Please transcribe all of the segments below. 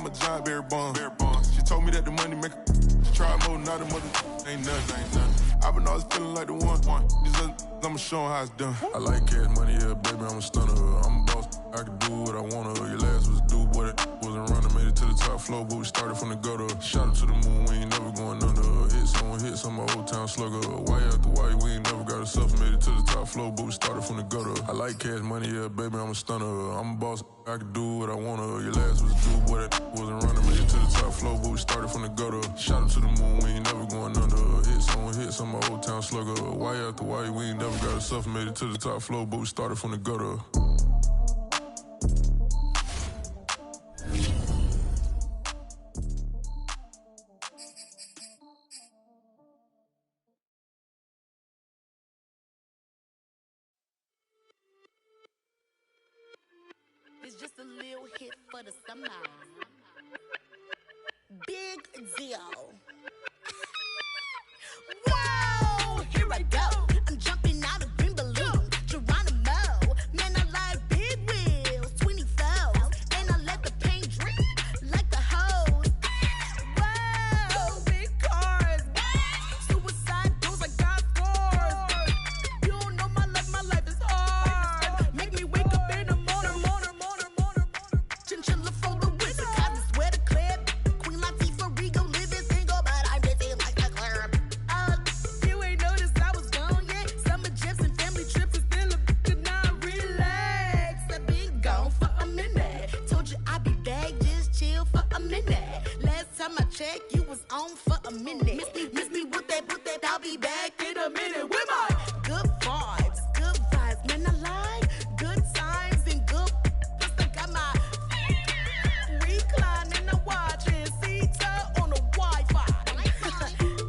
I'm a giant berry bun. She told me that the money make she try more, not a mother. Ain't nothing. I've been always feeling like the one. I'ma show 'em how it's done. I like cash money, yeah, baby, I'm a stunner. I'm a boss, I can do what I wanna. Your last was do what it wasn't running, made it to the top floor, but we started from the gutter. Shot up to the moon, we ain't never going under. Hit some old town slugger. Why after why, we ain't never got ourselves made it to the top floor, but we started from the gutter. I like cash money, yeah, baby, I'm a stunner. I'm a boss, I can do what I wanna. Your last was do what it wasn't running, made it to the top floor, but we started from the gutter. Shot up to the moon, we ain't never going under. Hit some old town slugger. Why after why, we ain't never got ourselves made it to the top floor, but we started from the gutter. It's just a little hit for the summer. Big deal. Whoa, here I go. I'm jumping out of green balloon. Geronimo, man, I like big wheels, 24s, and I let the paint drip like the hose. Whoa, big cars, suicide doors, I got scores. You don't know my life is hard. Make me wake up in the morning. Chinchilla for the wizard, cause I swear to Claire. Queen Latifah, Rigo, living single, but I'm busy like a club. You ain't noticed I was gone yet. Summer jets and family trips is still a could not relax. I've been gone for a minute. Told you I'd be back, just chill for a minute. Last time I checked, you was on for a minute. Miss me with that, I'll be back in a minute. With my good vibes, man, I like good times and good. Plus I got my recline and I'm watching Sita on the Wi-Fi.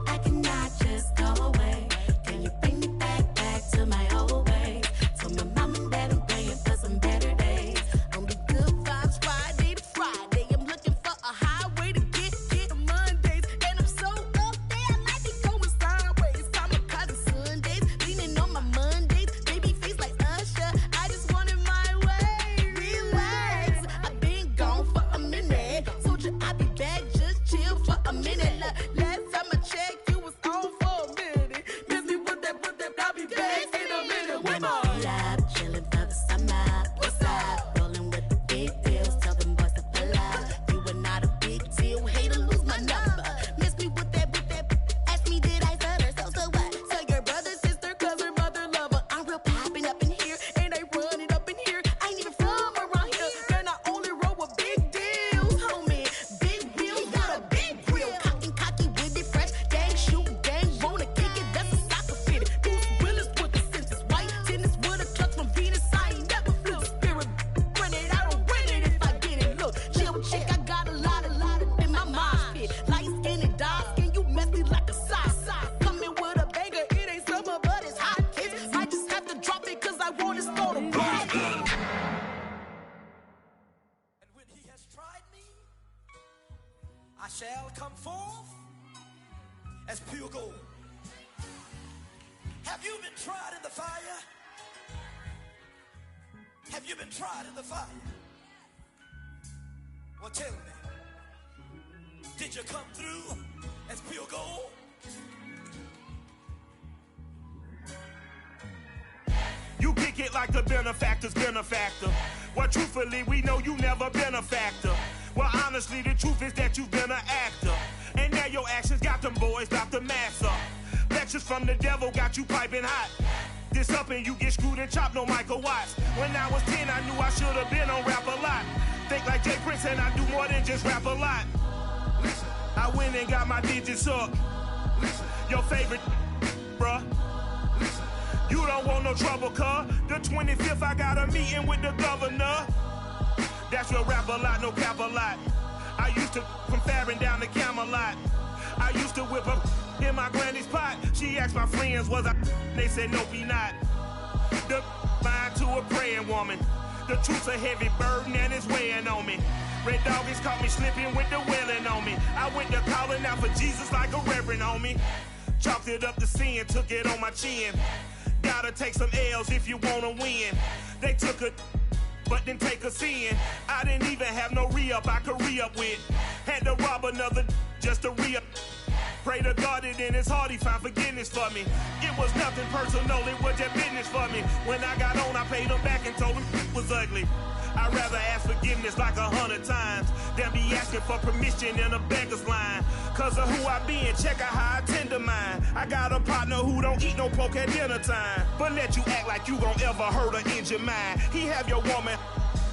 I cannot just go away. Can you bring me back to my old ways? Told my mom and dad I'm praying for some better days. Only good vibes Friday to Friday. I'm looking for a highway to get Mondays. And I'm so up there, I might be going sideways. Kamikaze Sundays, leaning on my Mondays. Baby face like Usher, I just want it my way. Relax, I've been gone for a minute. Told you I'd be back, just chill for a minute. Last time I checked, you was on for a minute. Miss me with that, I'll be back in a minute. With my love, chilling for the summer. What's up? Rolling with the big deals, tell them boys to pull up. You are not a big deal, hate to lose my number. Miss me with that, ask me did I stutter, so what? So your brother, sister, cousin, mother, lover. I'm real popping up in here, and they running up in here. I ain't even from around here, man, I only roll with big deals, homie. Big wheels, got a big grill. Cocky with it, fresh, gang, shoot, gang, wanna kick it, that's a soccer fit. Bruce Willis with the senses, white tennis with a clutch from Venus. I ain't never flew spirit, run it, I don't win it if I get it. Look, chill chick, I got a lot in my mind pit. Light skin and dark skin, you messy like a sock. Coming with a banger, it ain't summer, but it's hot. Kids might just have to drop it, cause I want to start a rock. And when he has tried me, I shall come forth as pure gold. Have you been tried in the fire? Have you been tried in the fire? Well, tell me, did you come through as pure gold? You kick it like the benefactor's benefactor. Well, truthfully, we know you never been a factor. Well, honestly, the truth is that you've been an actor. And now your actions got them boys dropped the mask up. Lectures from the devil got you piping hot. This up and you get screwed and chopped, no Michael Watts. When I was 10, I knew I should have been on rap a lot. Think like Jay Prince and I do more than just rap a lot. I went and got my digits up. Your favorite, bruh. You don't want no trouble, cuz. The 25th, I got a meeting with the governor. That's real rap a lot, no cap a lot. I used to from Farron down to Camelot. I used to whip up in my granny's pot. She asked my friends, was I? They said, nope, he not. The mind to a praying woman. The truth's a heavy burden and it's weighing on me. Red doggies caught me slipping with the wailing on me. I went to calling out for Jesus like a reverend on me. Chalked it up to sin, took it on my chin. Gotta take some L's if you wanna win. They took a but then take a sin. I didn't even have no re-up I could re-up with. Had to rob another just to re-up. Pray to God that in his heart he found forgiveness for me. It was nothing personal, it was just business for me. When I got on, I paid him back and told him it was ugly. I'd rather ask forgiveness like 100 times than be asking for permission in a beggar's line. Cause of who I be and check out how I tend to mine. I got a partner who don't eat no pork at dinner time, but let you act like you gon' ever hurt or injure mine. He have your woman,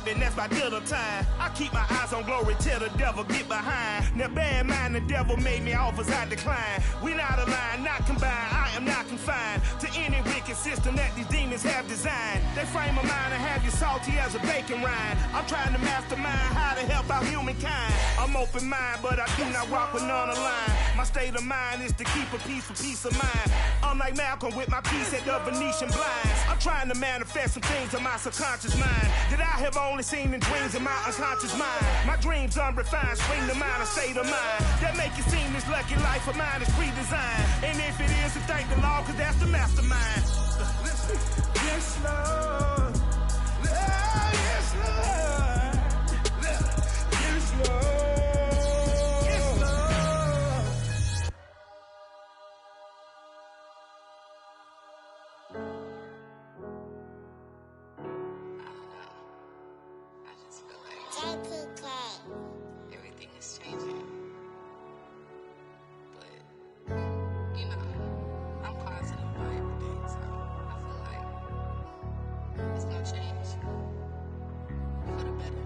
and that's my dinner time. I keep my eyes on glory till the devil get behind. Now bear in mind the devil made me offers I decline. We not aligned, not combined, I am not confined to any wicked system that these demons have designed. They frame a mind and have you salty as a bacon rind. I'm trying to mastermind how to help out humankind. I'm open mind, but I do not rock with none aligned. My state of mind is to keep a peace for peace of mind. I'm like Malcolm with my piece at the Venetian blinds. I'm trying to manifest some things in my subconscious mind that I have only seen in dreams in my unconscious mind. My dreams unrefined, spring to mind, a state of mind that make it seem this lucky life of mine is pre-designed. And if it is, to thank the Lord, cause that's the mastermind. Yes, Lord. Yes, Lord. Yes, Lord. Everything is changing, but you know, I'm positive about everything, so I feel like it's gonna change for the better.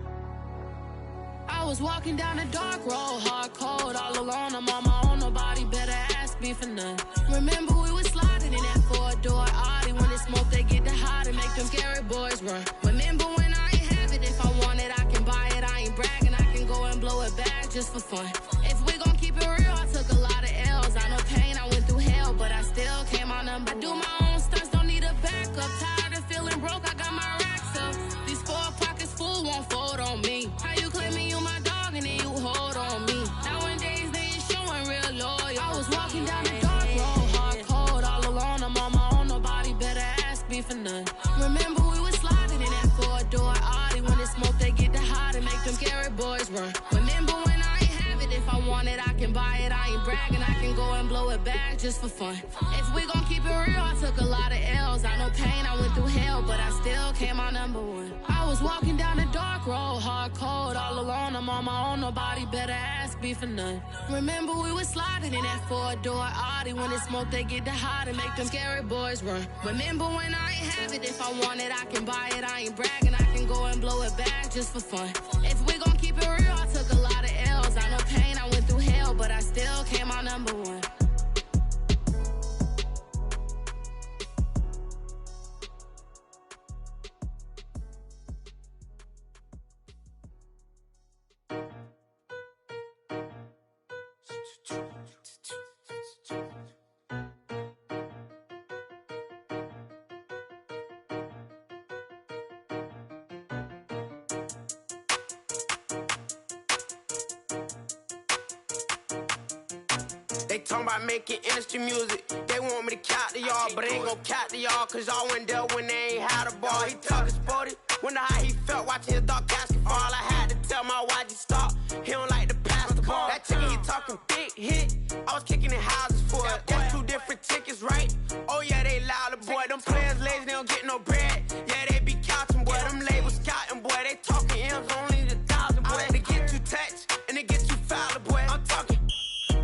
I was walking down a dark road, hard cold, all alone. I'm on my own, nobody better ask me for none. Remember we was sliding in that four-door Audi. When it's smoke, they get the hot and make them scary boys run. Remember when I ain't have it, if I want it, I can buy it. I ain't bragging, I can go and blow it back just for fun. If we gon' keep it real, I took a lot of L's. I know pain, I went through hell, but I still came on them. I do my own stunts, don't need a backup. Tired of feeling broke, I got my racks up. These 4 pockets full won't fold on me. How you claiming you my dog and then you hold on me? Nowadays they ain't showing real loyal. I was walking down the dark road, hard cold, all alone. I'm on my own, nobody better ask me for none. Remember we was sliding in that four-door Audi. When it's smoke, they get the hot and make them scary boys run. Remember when I ain't have it, if I want it, I can buy it. I ain't bragging, I can go and blow it back just for fun. If we gon' keep it real, I took a lot of L's. I know pain, I went through hell, but I still came out number one. I was walking down a dark road, hard cold, all alone. I'm on my own, nobody better ask me for none. Remember we was sliding in that four-door Audi. When it's smoke, they get the hot and make them scary boys run. Remember when I ain't have it, if I want it, I can buy it. I ain't bragging, I can go and blow it back just for fun. If we gon' keep it real, I took a lot of L's. I know pain, I went through hell, but I still came out number one. They talking about making industry music. They want me to count to y'all, but I ain't gon' count to y'all, cause y'all went there when they ain't had a ball. He talking sporty, wonder how he felt watching his dog casket fall. I had to tell my YG stop, he don't like to pass the ball. That chicken he talking big hit, I was kicking in houses for it. That's 2 different tickets, right? Oh yeah, they louder, boy. Them players lazy, they don't get no bread. Yeah, they be counting, boy. Them labels scouting, boy. They talking M's only the 1,000, boy. They get too touched and they get too foul, boy. I'm talking,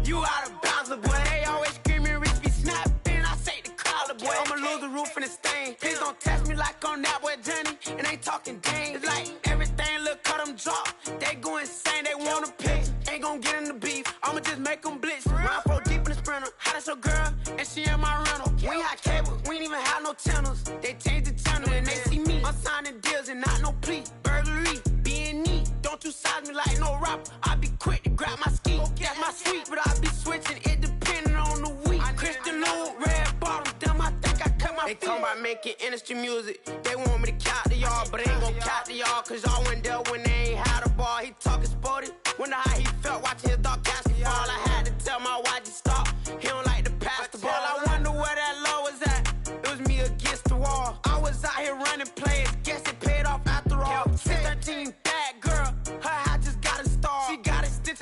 you out of bounds, boy. They always screaming, Rich be snapping. I say the collar, boy. I'ma lose the roof and the stain. Please don't test me like on that boy Johnny. And ain't talking dang. It's like everything look cut them drop. They go insane, they want a pitch. Ain't gon' get in the beef. I'ma just make them blitz. Run 4 deep in the sprinter. How that's your girl? And she in my rental. We ain't had cable, we ain't even had no channels. They changed the channel and they see me. I'm signing deals and not no plea. Burglary, B&E. Don't you size me like no rapper. I be quick to grab my ski. That's my sweet, but I be switching it depending on the week. Christian Lou, red bottoms, damn, I think I cut my feet. They talking about making industry music. They want me to count to y'all, but I ain't gon' count to y'all, cause y'all went there when they ain't had a ball. He talking sporty, wonder how he felt watching his dog casket fall. I had to tell my YG stop, he don't like to pass the ball. I wonder where that low was at. It was me against the wall. I was out here running plays, guess it paid off after all.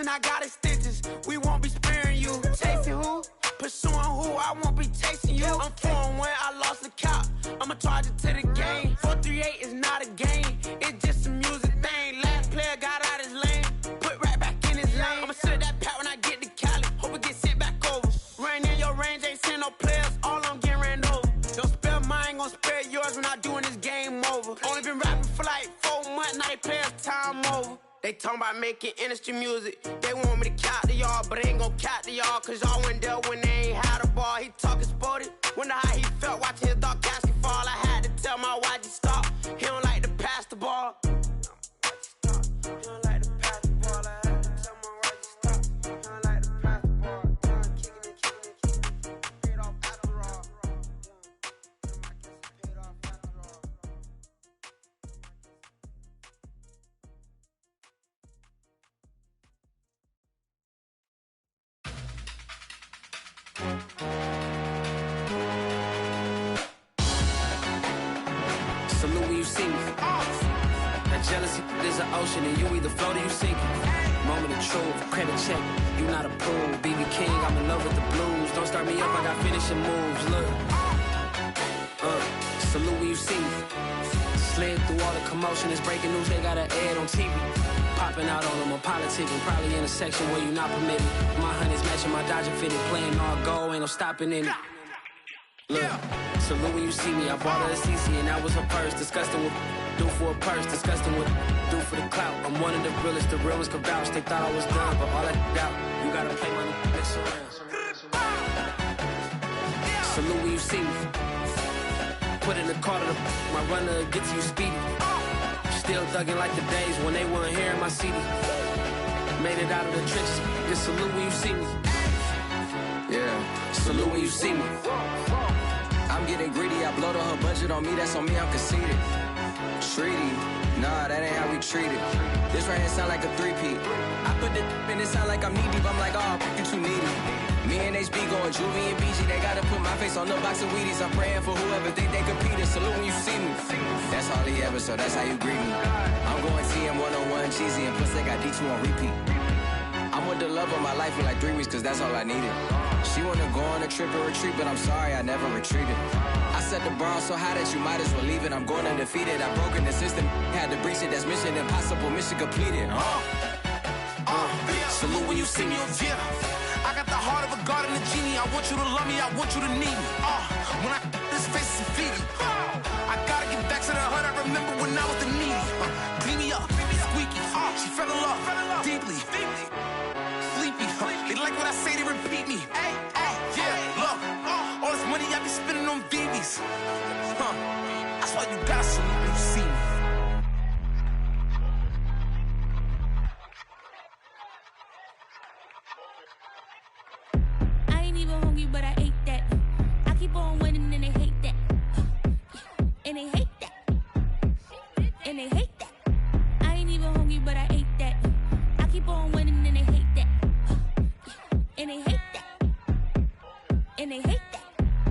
when I got extensions. We won't be sparing you. Chasing who? Pursuing who? I won't be chasing you. I'm 4-1, I lost the count. I'ma charge it to the game. 438 is not a game. It's just a music thing. Last player got out his lane. Put right back in his lane. I'ma sit that pat when I get to Cali. Hope it get sent back over. Rain in your range, ain't send no players. All I'm getting ran over. Don't spare mine, gon' spare yours when I doing this game over. Only been rapping for like 4 months, now they play us time over. They talking about making industry music. They want me to count to y'all, but I ain't gon' count to y'all. Cause y'all went there when they ain't had a ball. He talking sporty. Wonder how he felt watching his dog Cassie fall. I had to tell my why'd you stop. He don't like to pass the ball. He don't like to pass the ball. I had to tell my why'd you stop. He don't like to pass the ball. Kicking it. Paid off after all. Paid off after all. Salute when you see me. That jealousy is an ocean and you either float or you sink it. Moment of truth, credit check, you not a pool. BB King, I'm in love with the blues. Don't start me up, I got finishing moves, look. Salute when you see me. Slid through all the commotion, it's breaking news, they got an ad on TV. Popping out on them, I'm politicking, probably in a section where you not permitted. My honey's matching my Dodger fitted, playing all go, ain't no stopping in it. Look, salute when you see me, I bought her a CC and that was her purse. Disgusting with do for a purse, disgusting with do for the clout. I'm one of the realest, the real ones could vouch. They thought I was done, but all I doubt, you gotta play my mix around. Salute when you see me. Put in the car to the my runner gets you speedy. Still thugging like the days when they weren't here in my CD. Made it out of the trenches, just salute when you see me. Yeah, salute when you see me. I'm getting greedy, I blowed her budget on me, that's on me, I'm conceited. Treaty, nah, that ain't how we treat it. This right here sound like a three-peat. I put the in it sound like I'm knee deep, I'm like, oh, you too needy. Me and HB going Juvie and BG, they gotta put my face on the box of Wheaties. I'm praying for whoever think they competed. Salute when you see me. That's all he ever, so that's how you greet me. I'm going TM 101 cheesy, and plus they got D2 on repeat. I'm with the love of my life for like 3 weeks, cause that's all I needed. She wanna go on a trip and retreat, but I'm sorry, I never retreated. I set the bar so high that you might as well leave it. I'm going undefeated, I've broken the system, had to breach it, that's mission impossible, mission completed. Salute when you see me, yeah. I got the heart of a god and a genie. I want you to love me, I want you to need me. When I this face is feedy. I gotta get back to the hood, I remember when I was the needy. Clean me up, squeaky. She fell in love, deeply. Sleepy, they like what I say, they repeat me. Yeah, look, all this money I be spending on BBs. That's why you gotta salute when you see me. But I ate that. I keep on winning and they hate that. And they hate that. And they hate that. I ain't even hungry, but I ate that. I keep on winning and they hate that. And they hate that. And they hate that.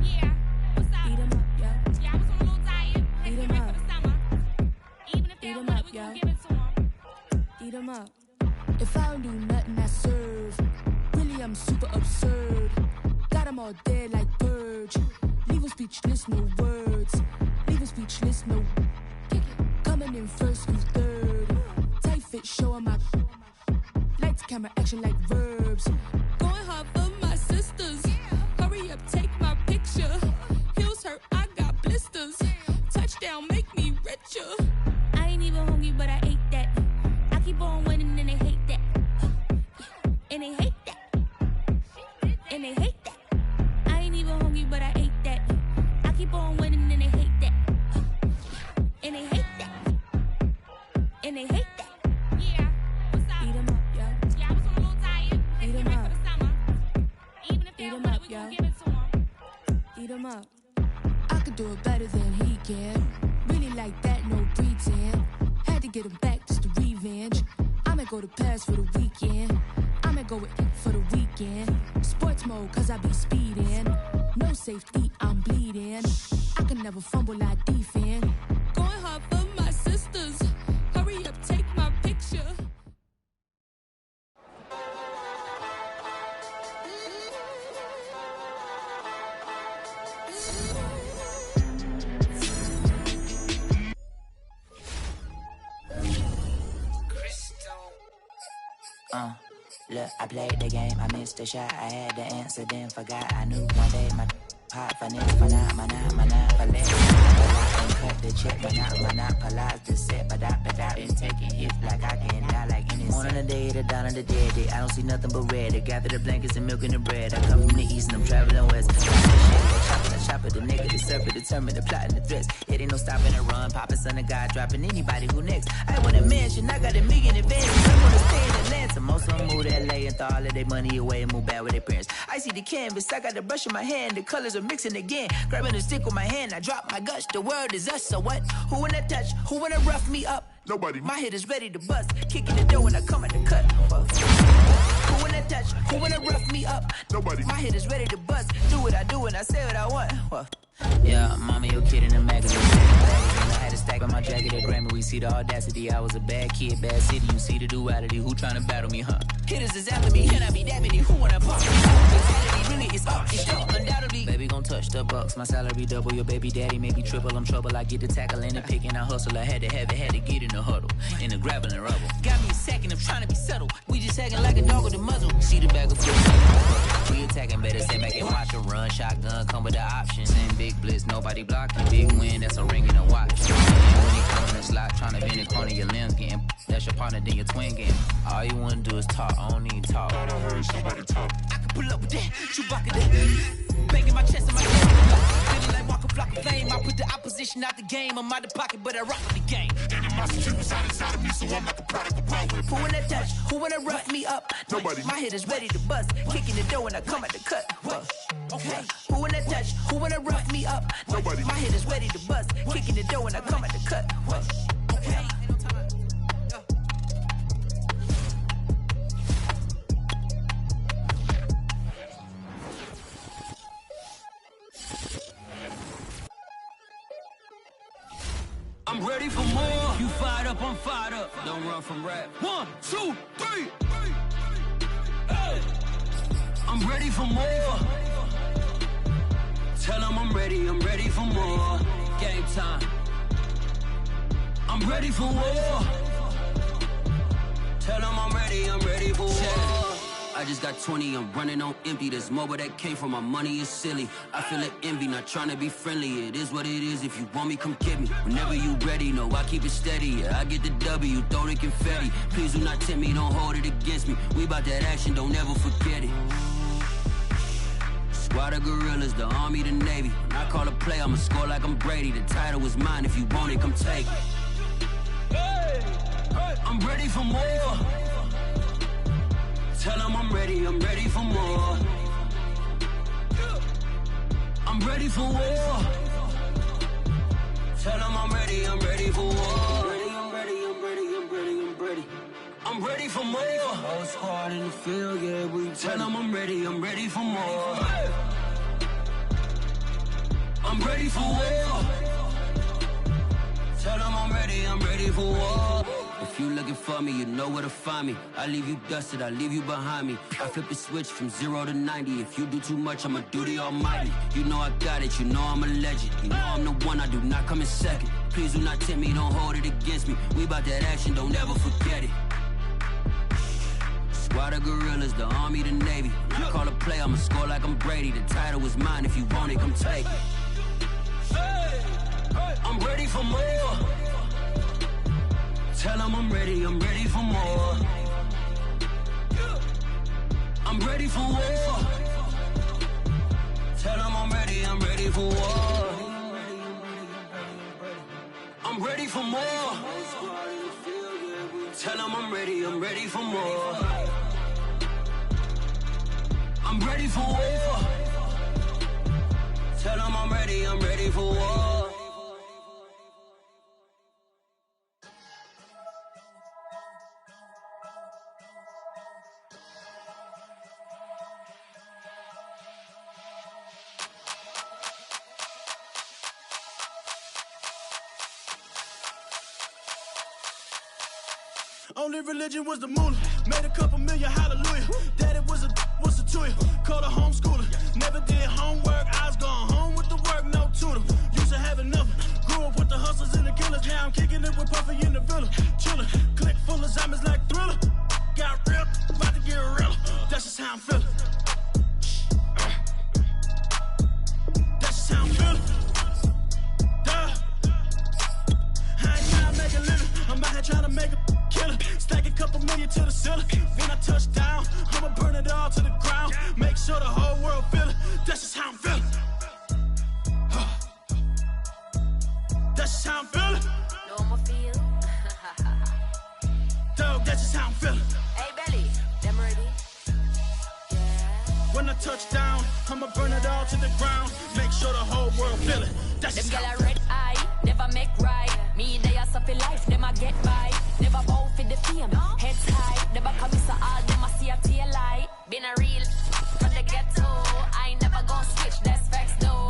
Yeah, what's up? Eat 'em up, yo. Yeah, I was on a little diet. Eat 'em up. For the summer. Even if they don't know, we gon' give it to 'em. Eat 'em up. If I don't do nothing, I serve. Really, I'm super absurd. Got 'em all dead like birds. Leave 'em speechless, no words. Leave 'em speechless, no. Coming in first, who's third? Tight fit, showing my. Lights, camera, action like verbs. Going hard for my sisters. Hurry up, take my picture. Heels hurt, I got blisters. Touchdown, make me richer. I ain't even hungry, but I ate that. I keep on winning and they hate that. And they hate that. And they hate that. I ain't even hungry, but I ate that. I keep on winning and they hate that. And they hate that. And they hate that. Yeah, what's up? Eat 'em up, yo. Yeah, I was on a little diet. Eat 'em up. For the summer. Even if they don't know, we gon' give it to 'em. Eat 'em up. I could do it better than he can. Really like that, no pretend. Had to get him back just to revenge. I'ma go to Paris for the weekend. I'ma go with it for the weekend. Sports mode, cause I be speeding. No safety, I'm bleeding. I can never fumble, I defend. Going hard for my sisters. Hurry up, take my picture. Look, I played the game, I missed the shot. I had the answer, then forgot. I knew one day my hot finesse, for not, for less. Cut the check, monopolize the set, but I've been taking hits like I can die like any one on the day, the down on the dead day. I don't see nothing but red. They gather the blankets and milk and the bread. I come from the east and I'm traveling west. Chopper, the nigga, the serpent, determined, the plot and the threats. It ain't no stopping the run, popping son of God, dropping anybody who next. I want a mansion, I got $1 million advances. I'm gonna stay in Atlanta. Most of them move to LA and throw all of their money away and move back with their parents. I see the canvas, I got the brush in my hand, the colors are mixing again. Grabbing the stick with my hand, I drop my guts. The world is us, so what? Who wanna touch? Who wanna rough me up? Nobody. My head is ready to bust, kicking the door when I come at the cut. Who wanna touch? Who wanna rough me up? Nobody. My head is ready to bust. Do what I do and I say what I want. Well, yeah, mommy, your kid in the magazine. I had a stack on my jacket at Grammy. We see the audacity. I was a bad kid, bad city. You see the duality. Who tryna battle me, huh? Hitters is after me. Can I be that many? Who wanna pop me? Mentality really is up. It's up, undoubtedly. Baby gon' touch the bucks. My salary double. Your baby daddy maybe triple. I'm trouble. I get the tackle and the pick and I hustle. I had to have it. Had to get in the huddle. In the gravel and rubble. Got me a second. I'm trying to be subtle. We just acting like a dog with a muzzle. See the bag of food. We attacking. Better stay back and watch her run. Shotgun come with the option. Send big blitz. Nobody blocking. Big win. That's a ring and a watch. When he come in the slot, tryna bend the corner, your limbs getting. That's your partner, then your twin game. All you wanna do is talk, I don't need talk. I heard somebody talk. I can pull up with that, Chewbacca that. Banging my chest and my head. Feeling like walking block of fame. I put the opposition out the game. I'm out the pocket, but I rock with the game. And the Massachusetts inside of me, so I'm like a product of power. Who wanna touch? Who wanna rough me up? Nobody. My head is ready to bust. Kicking the door when I come at the cut. Okay. Who wanna touch? Who wanna rough me up? Nobody. My head is ready to bust. Kicking the door when I come at the cut. Okay. I'm ready for more. You fired up, I'm fired up. Don't run from rap. 1, 2, 3. Hey. I'm ready for more. Tell them I'm ready for more. Game time. I'm ready for war. Tell them I'm ready for war. I just got 20, I'm running on empty. There's more where that came from, my money is silly. I feel it envy, not trying to be friendly. It is what it is, if you want me, come get me. Whenever you ready, no, I keep it steady. Yeah, I get the W, throw the confetti. Please do not tempt me, don't hold it against me. We about that action, don't ever forget it. Squad of gorillas, the army, the navy. When I call a play, I'ma score like I'm Brady. The title is mine, if you want it, come take it. Hey, I'm ready for more. Tell them I'm ready for more. I'm ready for war. Tell them I'm ready for war. I'm ready for more. Whole squad in the field, yeah, we tell them I'm ready for more. I'm ready for war. Tell them I'm ready for war. If you looking for me, you know where to find me. I leave you dusted, I leave you behind me. I flip the switch from 0 to 90. If you do too much, I'ma do the almighty. You know I got it, you know I'm a legend. You know I'm the one, I do not come in second. Please do not tempt me, don't hold it against me. We about that action, don't ever forget it. Squad of gorillas, the army, the navy. When I call a play, I'ma score like I'm Brady. The title is mine, if you want it, come take it. I'm ready for more. Tell them I'm ready for more. I'm ready for war. Tell them I'm ready for war. I'm ready for more. Tell them I'm ready for more. I'm ready for war. Tell them I'm ready for war. Only religion was the moolah. Made a couple million, hallelujah. Daddy was a to you. Called a homeschooler. Never did homework. I was going home with the work, no tutor. Used to have enough. Grew up with the hustlers and the killers. Now I'm kicking it with Puffy in the villa. Chillin'. Click full of zombies like Thriller. Got ripped. ceiling. When I touch down, I'ma burn it all to the ground. Make sure the whole world feel it. That's just how I'm feeling. That's just how I'm feeling. No more feel. Dog, that's just how I'm feeling. Hey, Belly, them ready? When I touch down, I'ma burn it all to the ground. Make sure the whole world feel it. That's Them just gyal how a red eye, never make right. Me, they are suffer life, them a get by. Never bow for the fame, heads high. Never come so all them a see a tail light. Been a real from the ghetto. I ain't never gon' switch, that's facts though.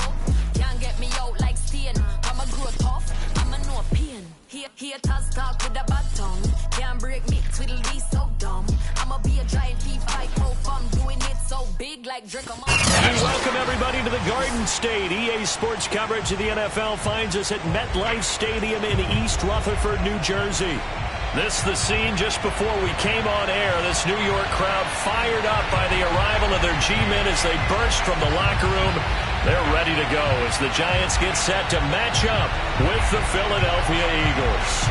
Can't get me out like Stain. I'ma grow tough, I'ma know pain. Haters talk with a bad tongue. Can't break me, twiddle be so dumb. I'ma be a giant thief, fight pro fun. Doing it so big like drink 'em up. We welcome everybody to the Garden State. EA Sports coverage of the NFL finds us at MetLife Stadium in East Rutherford, New Jersey. This is the scene just before we came on air. This New York crowd fired up by the arrival of their G-men as they burst from the locker room. They're ready to go as the Giants get set to match up with the Philadelphia Eagles.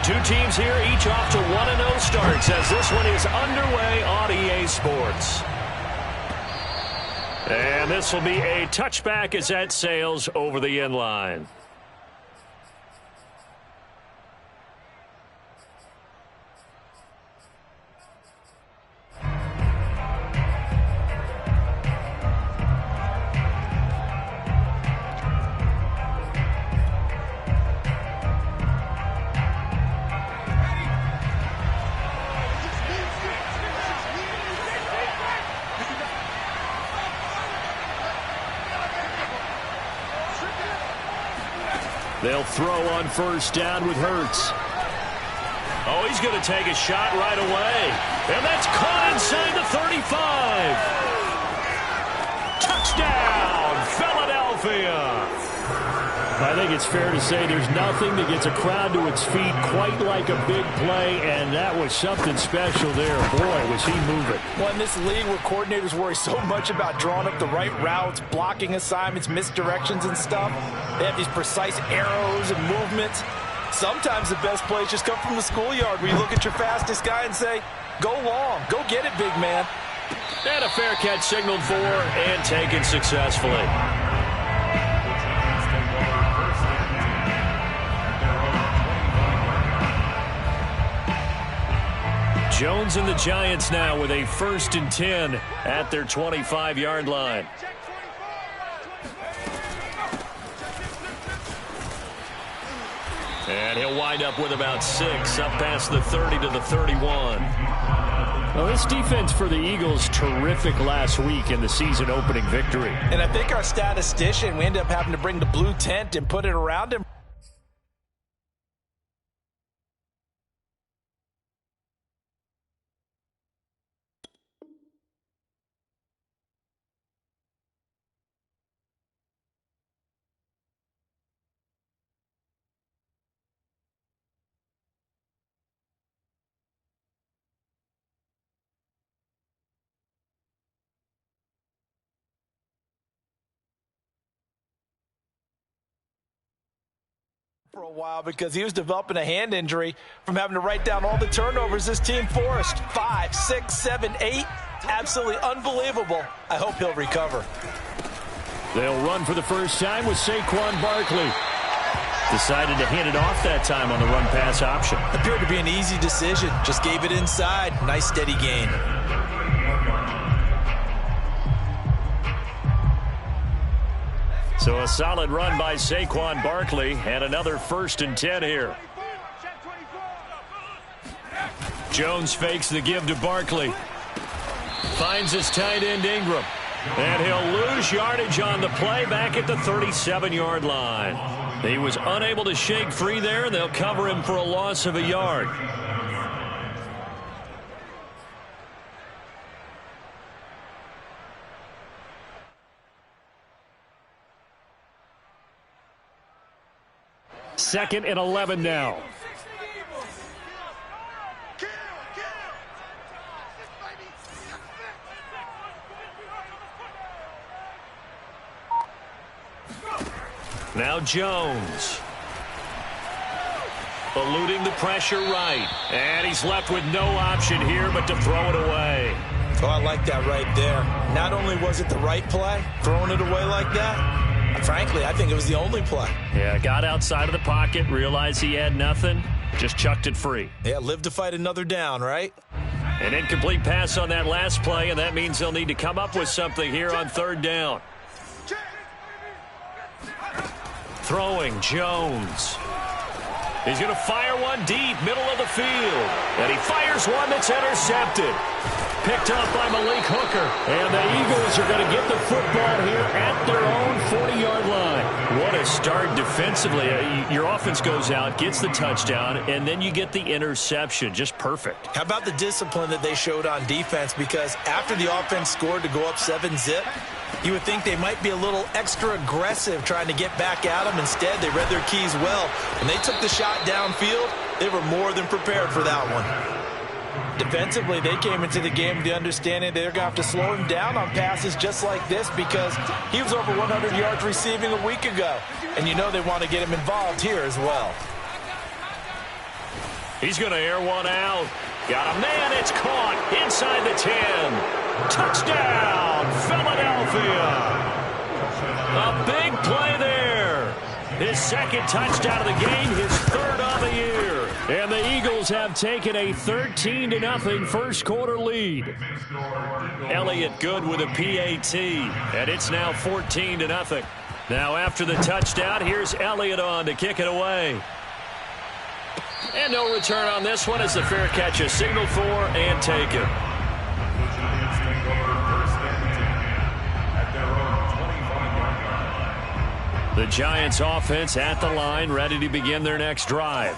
Two teams here, each off to 1-0 starts as this one is underway on EA Sports. And this will be a touchback as that sails over the end line. They'll throw on first down with Hurts. Oh, he's going to take a shot right away. And that's caught inside the 35. Touchdown, Philadelphia. I think it's fair to say there's nothing that gets a crowd to its feet quite like a big play, and that was something special there. Boy, was he moving. Well, in this league where coordinators worry so much about drawing up the right routes, blocking assignments, misdirections and stuff, they have these precise arrows and movements. Sometimes the best plays just come from the schoolyard where you look at your fastest guy and say, go long, go get it, big man. And a fair catch signaled for and taken successfully. Jones and the Giants now with a 1st and 10 at their 25-yard line. And he'll wind up with about 6 up past the 30 to the 31. Well, this defense for the Eagles, terrific last week in the season opening victory. And I think our statistician, we ended up having to bring the blue tent and put it around him. For a while because he was developing a hand injury from having to write down all the turnovers this team forced. 5, 6, 7, 8. Absolutely unbelievable. I hope he'll recover. They'll run for the first time with Saquon Barkley. Decided to hand it off that time on the run-pass option. Appeared to be an easy decision. Just gave it inside. Nice steady gain. So a solid run by Saquon Barkley and another 1st and 10 here. Jones fakes the give to Barkley. Finds his tight end Ingram. And he'll lose yardage on the play back at the 37-yard line. He was unable to shake free there, and they'll cover him for a loss of a yard. 2nd and 11 now. Now Jones. Eluding the pressure right. And he's left with no option here but to throw it away. Oh, I like that right there. Not only was it the right play, throwing it away like that, frankly, I think it was the only play. Yeah, got outside of the pocket, realized he had nothing, just chucked it free. Yeah, live to fight another down, right? An incomplete pass on that last play, and that means they'll need to come up with something here on 3rd down. Throwing, Jones. He's going to fire one deep, middle of the field. And he fires one that's intercepted. Picked up by Malik Hooker. And the Eagles are going to get the football here at their own 40-yard line. What a start defensively. Your offense goes out, gets the touchdown, and then you get the interception. Just perfect. How about the discipline that they showed on defense? Because after the offense scored to go up 7-zip, you would think they might be a little extra aggressive trying to get back at them. Instead, they read their keys well. When they took the shot downfield, they were more than prepared for that one. Defensively, they came into the game with the understanding they're going to have to slow him down on passes just like this because he was over 100 yards receiving a week ago. And you know they want to get him involved here as well. He's going to air one out. Got a man, it's caught inside the 10. Touchdown, Philadelphia. A big play there. His 2nd touchdown of the game, his 3rd of the year. And the Eagles have taken a 13-0 first quarter lead. Elliott good with a PAT, and it's now 14-0. Now after the touchdown, here's Elliott on to kick it away. And no return on this one as the fair catch is signaled for and taken. The Giants offense at the line, ready to begin their next drive.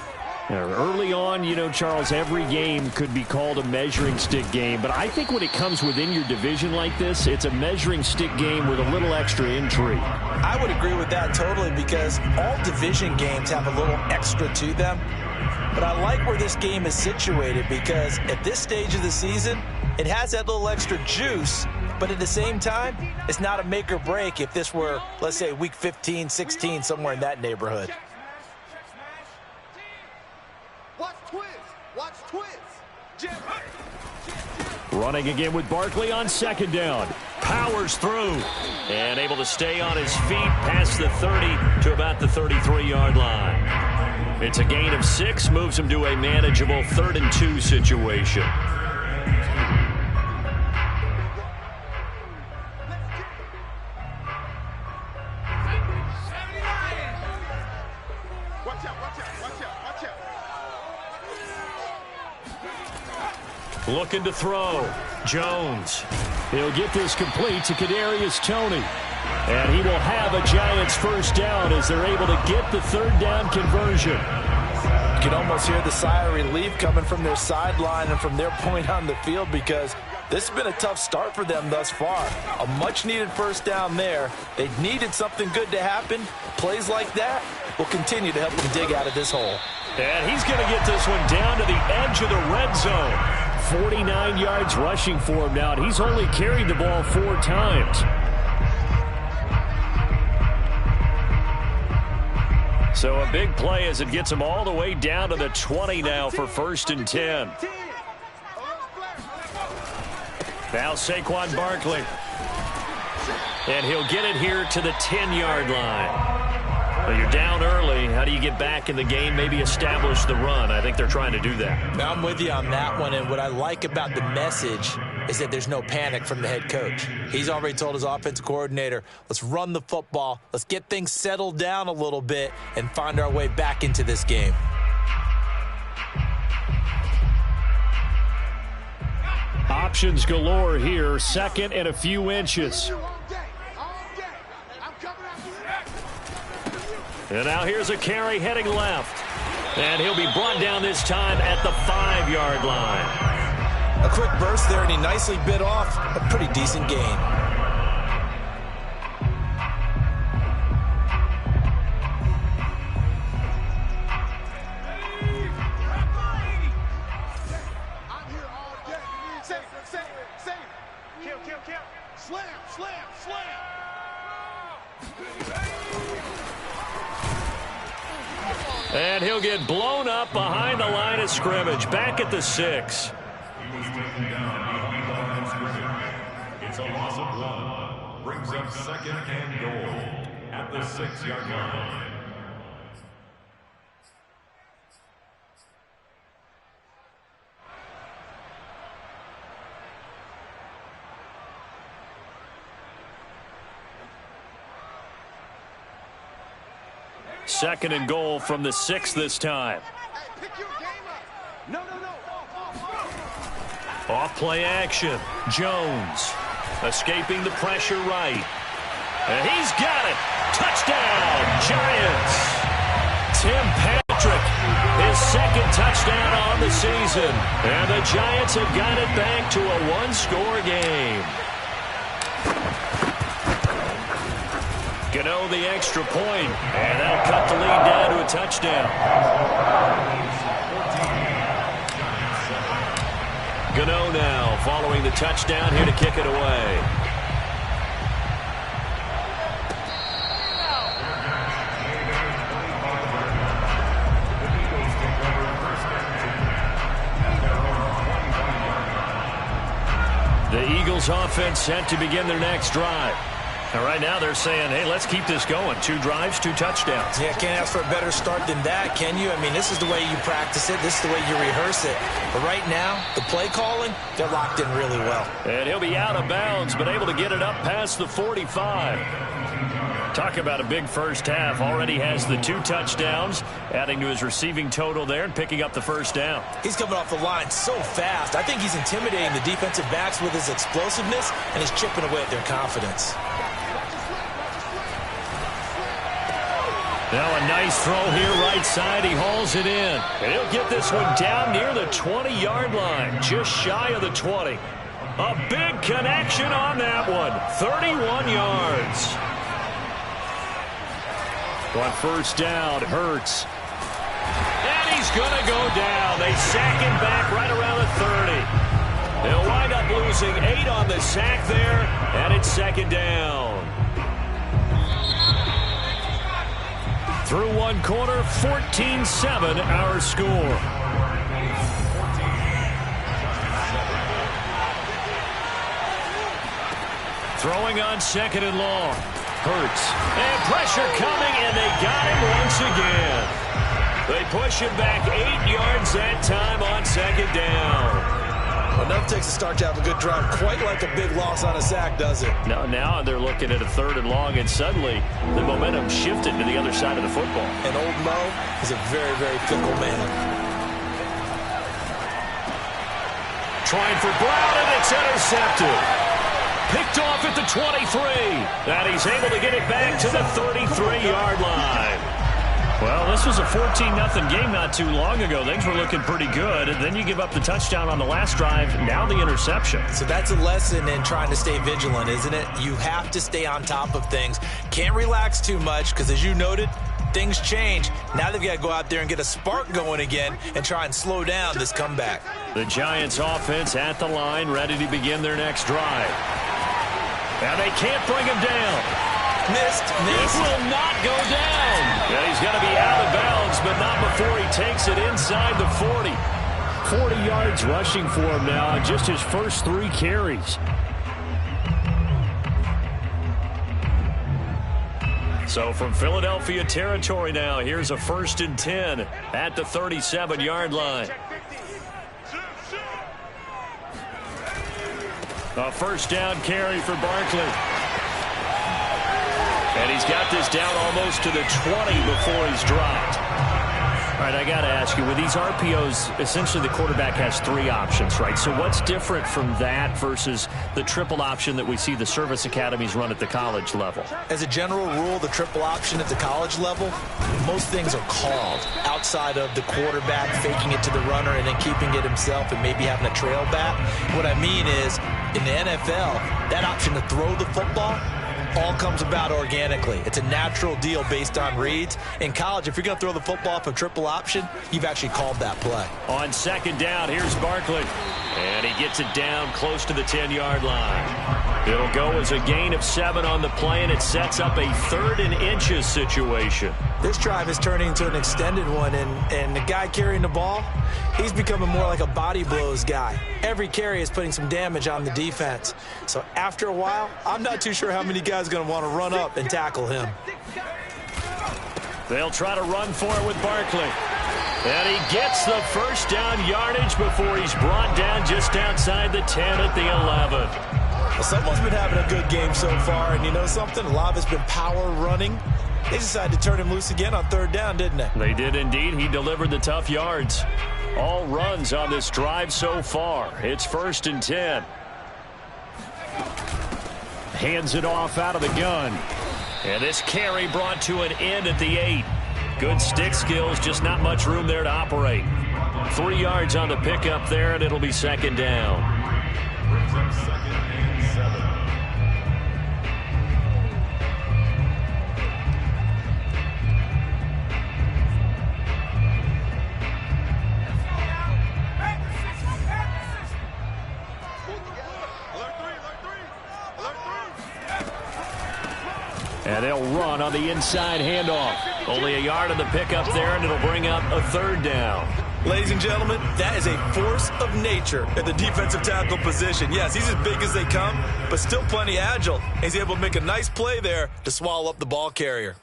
Now, early on, you know, Charles, every game could be called a measuring stick game. But I think when it comes within your division like this, it's a measuring stick game with a little extra intrigue. I would agree with that totally because all division games have a little extra to them. But I like where this game is situated because at this stage of the season, it has that little extra juice. But at the same time, it's not a make or break if this were, let's say, week 15, 16, somewhere in that neighborhood. Watch twins. Running again with Barkley on 2nd down. Powers through. And able to stay on his feet past the 30 to about the 33-yard line. It's a gain of 6, moves him to a manageable 3rd and 2 situation. Looking to throw. Jones. He'll get this complete to Kadarius Toney. And he will have a Giants 1st down as they're able to get the 3rd down conversion. You can almost hear the sigh of relief coming from their sideline and from their point on the field because this has been a tough start for them thus far. A much-needed 1st down there. They needed something good to happen. Plays like that will continue to help them dig out of this hole. And he's going to get this one down to the edge of the red zone. 49 yards rushing for him now, and he's only carried the ball 4 times. So a big play as it gets him all the way down to the 20 now for 1st and 10. Now Saquon Barkley. And he'll get it here to the 10-yard line. Well, you're down early. How do you get back in the game, maybe establish the run? I think they're trying to do that. Now, I'm with you on that one, and what I like about the message is that there's no panic from the head coach. He's already told his offensive coordinator, let's run the football, let's get things settled down a little bit, and find our way back into this game. Options galore here, 2nd and a few inches. And now here's a carry heading left. And he'll be brought down this time at the 5-yard line. A quick burst there, and he nicely bit off a pretty decent gain. And he'll get blown up behind the line of scrimmage. Back at the 6. It's a loss of 1. Brings up second and goal at the 6-yard line. Second and goal from the 6 this time. Off play action. Jones escaping the pressure right. And he's got it. Touchdown, Giants. Tim Patrick, his second touchdown on the season. And the Giants have got it back to a one-score game. Gano the extra point, and that'll cut the lead down to a touchdown. Gano now following the touchdown here to kick it away. The Eagles offense set to begin their next drive. And right now they're saying, hey, let's keep this going. 2 drives, 2 touchdowns. Yeah, can't ask for a better start than that, can you? I mean, this is the way you practice it. This is the way you rehearse it. But right now, the play calling, they're locked in really well. And he'll be out of bounds, but able to get it up past the 45. Talk about a big first half. Already has the 2 touchdowns, adding to his receiving total there and picking up the first down. He's coming off the line so fast. I think he's intimidating the defensive backs with his explosiveness, and he's chipping away at their confidence. Now a nice throw here right side. He hauls it in. And he'll get this one down near the 20-yard line, just shy of the 20. A big connection on that one. 31 yards. On first down, Hurts. And he's going to go down. They sack him back right around the 30. They'll wind up losing 8 on the sack there, and it's second down. Through one quarter, 14-7 our score. Throwing on second and long. Hurts. And pressure coming, and they got him once again. They push him back 8 yards that time on second down. Enough takes a start to have a good drive. Quite like a big loss on a sack, does it? Now they're looking at a 3rd and long, and suddenly the momentum shifted to the other side of the football. And old Mo is a very, very fickle man. Trying for Brown, and it's intercepted. Picked off at the 23. And he's able to get it back to the 33-yard line. Well, this was a 14-0 game not too long ago. Things were looking pretty good. And then you give up the touchdown on the last drive. Now the interception. So that's a lesson in trying to stay vigilant, isn't it? You have to stay on top of things. Can't relax too much because, as you noted, things change. Now they've got to go out there and get a spark going again and try and slow down this comeback. The Giants offense at the line, ready to begin their next drive. And they can't bring him down. Missed. It will not go down. Yeah, he's going to be out of bounds, but not before he takes it inside the 40. 40 yards rushing for him now on just his first 3 carries. So from Philadelphia territory now, here's a 1st and 10 at the 37-yard line. A first down carry for Barkley. And he's got this down almost to the 20 before he's dropped. All right, I got to ask you, with these RPOs, essentially the quarterback has 3 options, right? So what's different from that versus the triple option that we see the service academies run at the college level? As a general rule, the triple option at the college level, most things are called outside of the quarterback faking it to the runner and then keeping it himself and maybe having a trail back. What I mean is, in the NFL, that option to throw the football all comes about organically. It's a natural deal based on reads. In college, if you're going to throw the football for triple option, you've actually called that play. On second down, here's Barkley. And he gets it down close to the 10-yard line. It'll go as a gain of 7 on the play, and it sets up a 3rd and inches situation. This drive is turning into an extended one, and the guy carrying the ball, he's becoming more like a body blows guy. Every carry is putting some damage on the defense. So after a while, I'm not too sure how many guys are going to want to run up and tackle him. They'll try to run for it with Barkley. And he gets the first down yardage before he's brought down just outside the 10 at the 11. Well, someone's been having a good game so far, and you know something? A lot of it's been power running. They decided to turn him loose again on 3rd down, didn't they? They did indeed. He delivered the tough yards. All runs on this drive so far. It's 1st and 10. Hands it off out of the gun. And this carry brought to an end at the 8. Good stick skills, just not much room there to operate. 3 yards on the pickup there, and it'll be 2nd down. Brings up 2nd and 7. And they'll run on the inside handoff. Only a yard on the pickup there, and it'll bring up a 3rd down. Ladies and gentlemen, that is a force of nature at the defensive tackle position. Yes, he's as big as they come, but still plenty agile. He's able to make a nice play there to swallow up the ball carrier.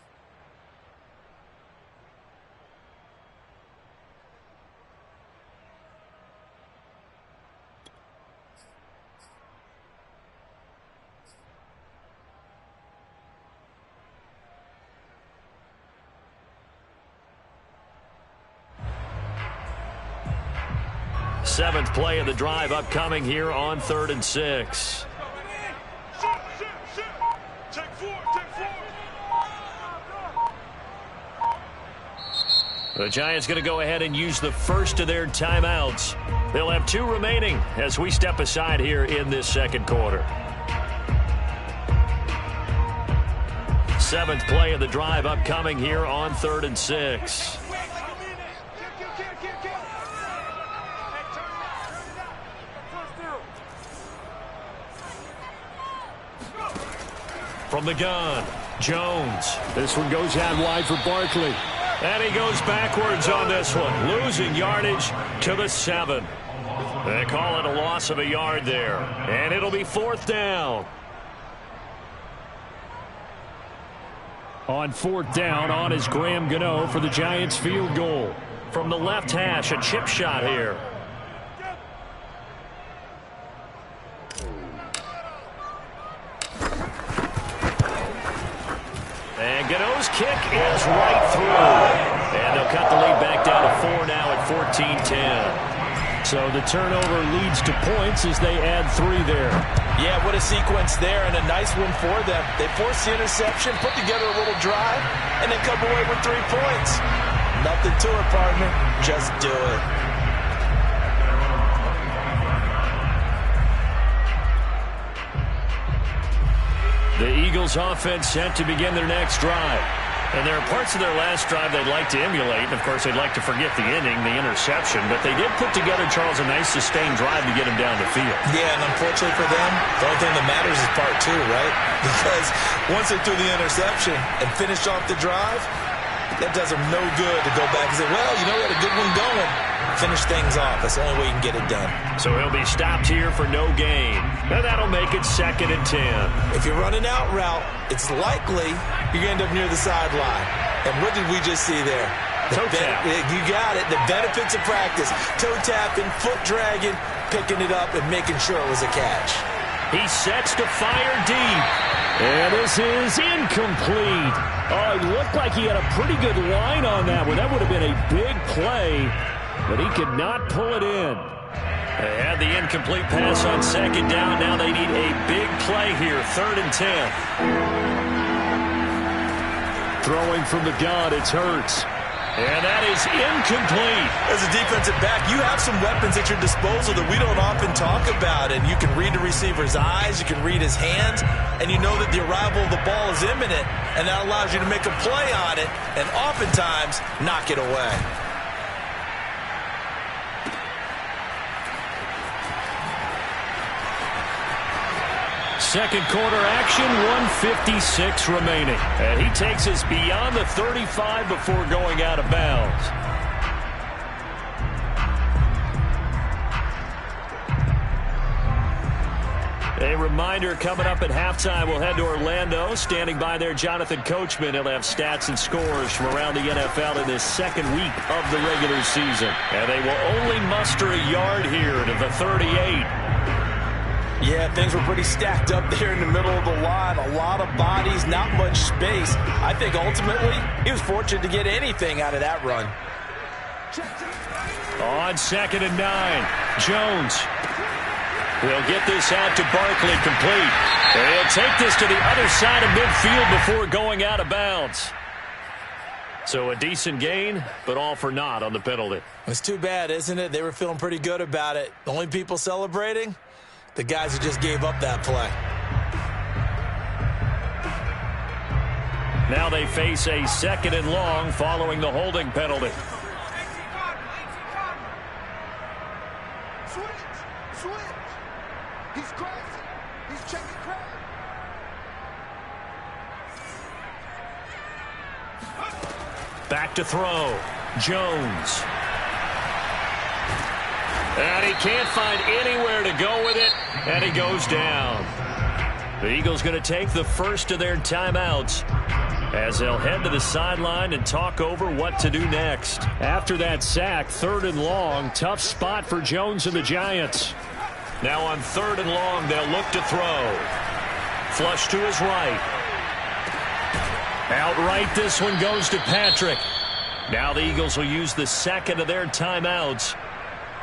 Seventh play of the drive upcoming here on 3rd and 6. The Giants going to go ahead and use the first of their timeouts. They'll have 2 remaining as we step aside here in this 2nd quarter. 7th play of the drive upcoming here on 3rd and 6. From the gun, Jones. This one goes out wide for Barkley. And he goes backwards on this one, losing yardage to the 7. They call it a loss of a yard there. And it'll be 4th down. On 4th down, on is Graham Gano for the Giants field goal. From the left hash, a chip shot here. And Gano's kick is right through. And they'll cut the lead back down to 4 now at 14-10. So the turnover leads to points as they add 3 there. Yeah, what a sequence there, and a nice one for them. They forced the interception, put together a little drive, and then come away with 3 points. Nothing to it, partner. Just do it. The Eagles offense set to begin their next drive. And there are parts of their last drive they'd like to emulate. And, of course, they'd like to forget the inning, the interception. But they did put together, Charles, a nice sustained drive to get him down the field. Yeah, and unfortunately for them, the only thing that matters is part 2, right? Because once they threw the interception and finished off the drive, that does them no good to go back and say, well, you know, we had a good one going. Finish things off. That's the only way you can get it done. So he'll be stopped here for no gain. And that'll make it 2nd and 10. If you're running out route, it's likely you're going to end up near the sideline. And what did we just see there? Toe tap. You got it. The benefits of practice. Toe tapping, foot dragging, picking it up, and making sure it was a catch. He sets to fire deep. And this is incomplete. Oh, it looked like he had a pretty good line on that one. That would have been a big play, but he could not pull it in. They had the incomplete pass on 2nd down. Now they need a big play here, 3rd and 10. Throwing from the gun, it's Hurts. And that is incomplete. As a defensive back, you have some weapons at your disposal that we don't often talk about. And you can read the receiver's eyes, you can read his hands, and you know that the arrival of the ball is imminent. And that allows you to make a play on it and oftentimes knock it away. second quarter action, 1:56 remaining. And he takes us beyond the 35 before going out of bounds. A reminder, coming up at halftime, we'll head to Orlando. Standing by there, Jonathan Coachman. He'll have stats and scores from around the NFL in this second week of the regular season. And they will only muster a yard here to the 38. Yeah, things were pretty stacked up there in the middle of the line. A lot of bodies, not much space. I think ultimately he was fortunate to get anything out of that run. On 2nd and 9, Jones. He'll get this out to Barkley, complete. And he'll take this to the other side of midfield before going out of bounds. So a decent gain, but all for naught on the penalty. It's too bad, isn't it? They were feeling pretty good about it. The only people celebrating? The guys who just gave up that play. Now they face a 2nd and long following the holding penalty. He's crazy. He's checking crowd. Back to throw. Jones. And he can't find anywhere to go with it, and he goes down. The Eagles going to take the first of their timeouts as they'll head to the sideline and talk over what to do next. After that sack, 3rd and long, tough spot for Jones and the Giants. Now on 3rd and long, they'll look to throw. Flush to his right. Outright, this one goes to Patrick. Now the Eagles will use the second of their timeouts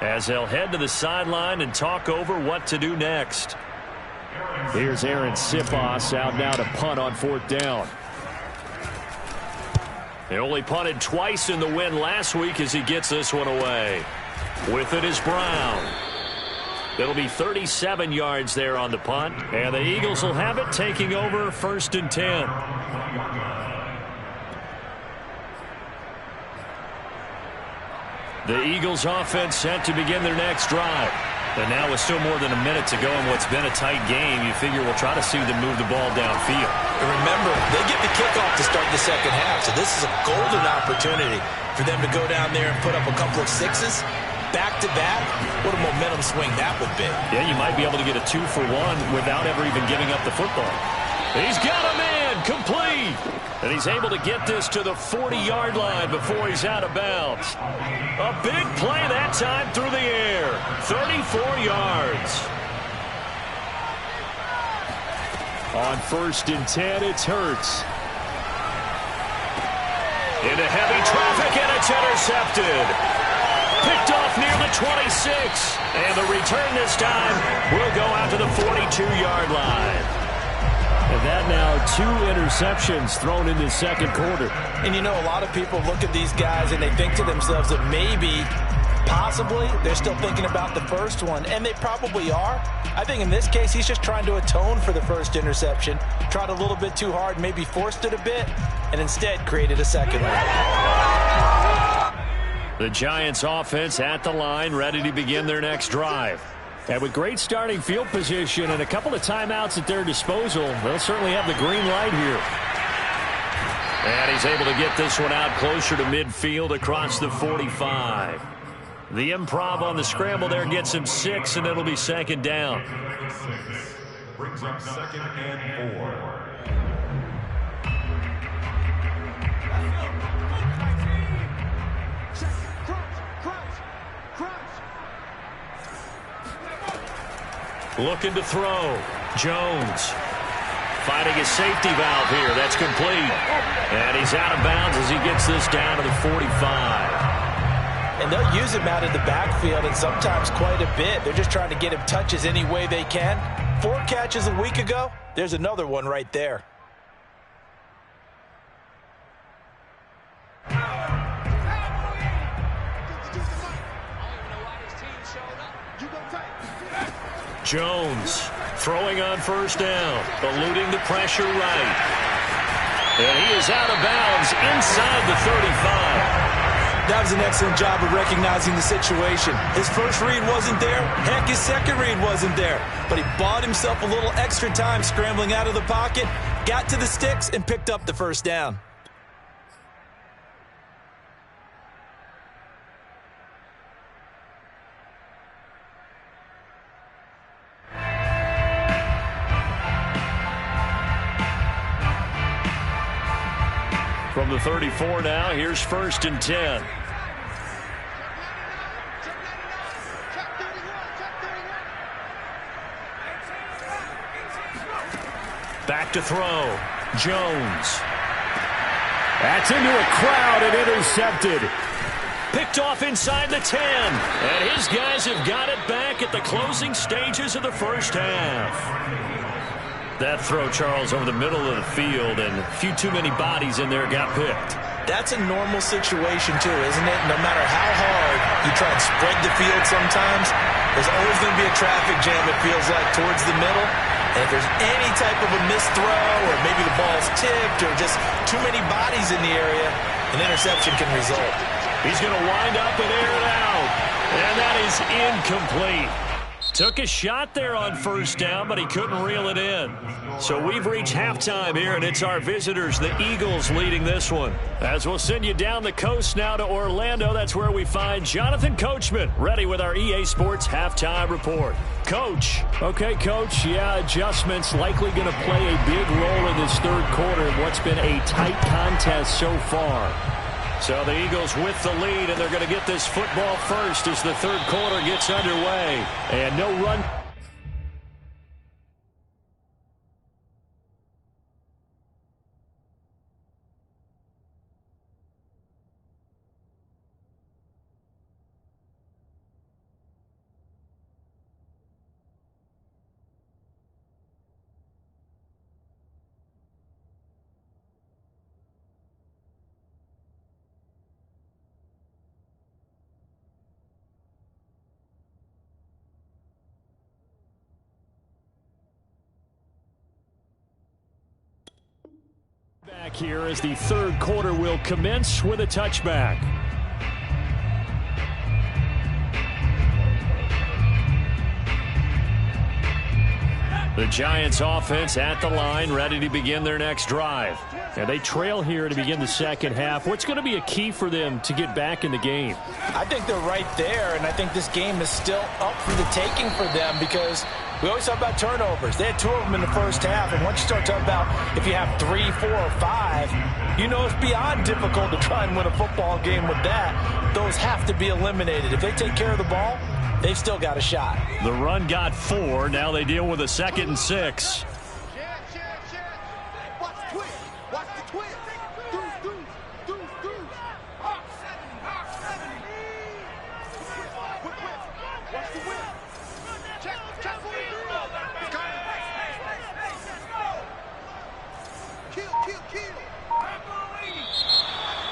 as they'll head to the sideline and talk over what to do next. Here's Aaron Sipos out now to punt on 4th down. They only punted twice in the win last week as he gets this one away. With it is Brown. It'll be 37 yards there on the punt, and the Eagles will have it, taking over 1st and 10. The Eagles offense set to begin their next drive. And now with still more than a minute to go in what's been a tight game, you figure we'll try to see them move the ball downfield. And remember, they get the kickoff to start the second half, so this is a golden opportunity for them to go down there and put up a couple of sixes. Back-to-back, what a momentum swing that would be. Yeah, you might be able to get a 2-for-1 without ever even giving up the football. He's got a man, complete. And he's able to get this to the 40-yard line before he's out of bounds. A big play that time through the air. 34 yards. On 1st and 10, it's Hurts. Into heavy traffic, and it's intercepted. Picked off near the 26. And the return this time will go out to the 42-yard line. And that now 2 interceptions thrown in the second quarter. And you know, a lot of people look at these guys and they think to themselves that maybe, possibly, they're still thinking about the first one. And they probably are. I think in this case, he's just trying to atone for the first interception. Tried a little bit too hard, maybe forced it a bit, and instead created a second one. The Giants offense at the line, ready to begin their next drive. And with great starting field position and a couple of timeouts at their disposal, they'll certainly have the green light here. And he's able to get this one out closer to midfield across the 45. The improv on the scramble there gets him 6, and it'll be 2nd down. Brings up 2nd and 4. Looking to throw. Jones finding his safety valve here. That's complete. And he's out of bounds as he gets this down to the 45. And they'll use him out of the backfield, and sometimes quite a bit. They're just trying to get him touches any way they can. 4 catches a week ago. There's another one right there. Jones throwing on 1st down, eluding the pressure right. And he is out of bounds inside the 35. That was an excellent job of recognizing the situation. His first read wasn't there. Heck, his second read wasn't there. But he bought himself a little extra time scrambling out of the pocket, got to the sticks, and picked up the first down. From the 34 now, here's 1st and 10. Back to throw. Jones. That's into a crowd and intercepted. Picked off inside the 10. And his guys have got it back at the closing stages of the first half. That throw, Charles, over the middle of the field, and a few too many bodies in there got picked. That's a normal situation, too, isn't it? No matter how hard you try and spread the field sometimes, there's always going to be a traffic jam, it feels like, towards the middle. And if there's any type of a missed throw, or maybe the ball's tipped, or just too many bodies in the area, an interception can result. He's going to wind up and air it out. And that is incomplete. Took a shot there on first down, but he couldn't reel it in. So we've reached halftime here, and it's our visitors, the Eagles, leading this one. As we'll send you down the coast now to Orlando, that's where we find Jonathan Coachman, ready with our EA Sports halftime report. Coach. Okay, Coach, yeah, adjustments likely going to play a big role in this third quarter in what's been a tight contest so far. So the Eagles with the lead, and they're going to get this football first as the third quarter gets underway. And no run. Back here as the third quarter will commence with a touchback. The Giants offense at the line, ready to begin their next drive. And they trail here to begin the second half. What's going to be a key for them to get back in the game? I think they're right there, and I think this game is still up for the taking for them because we always talk about turnovers. They had 2 of them in the first half, and once you start talking about if you have 3, 4, or 5, you know it's beyond difficult to try and win a football game with that. Those have to be eliminated. If they take care of the ball, they've still got a shot. The run got 4. Now they deal with a 2nd and 6.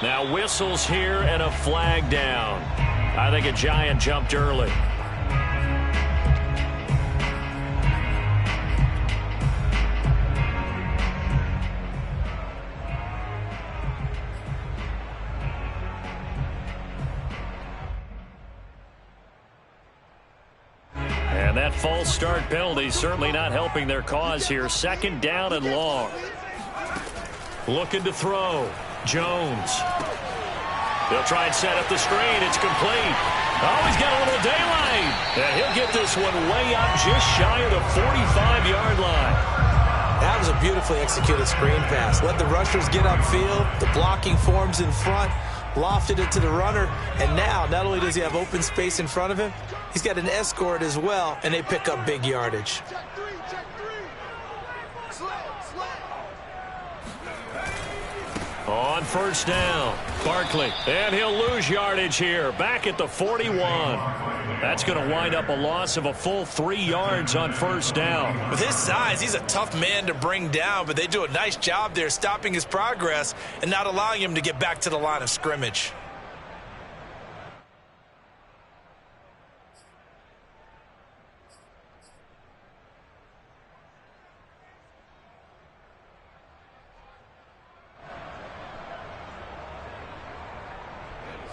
Now whistles here and a flag down. I think a Giant jumped early. And that false start penalty certainly not helping their cause here. 2nd down and long. Looking to throw. Jones. They'll try and set up the screen. It's complete. Oh, he's got a little daylight. And he'll get this one way up just shy of the 45-yard line. That was a beautifully executed screen pass. Let the rushers get upfield. The blocking forms in front. Lofted it to the runner. And now, not only does he have open space in front of him, he's got an escort as well, and they pick up big yardage. On first down, Barkley, and he'll lose yardage here, back at the 41. That's going to wind up a loss of a full 3 yards on first down. With his size, he's a tough man to bring down, but they do a nice job there stopping his progress and not allowing him to get back to the line of scrimmage.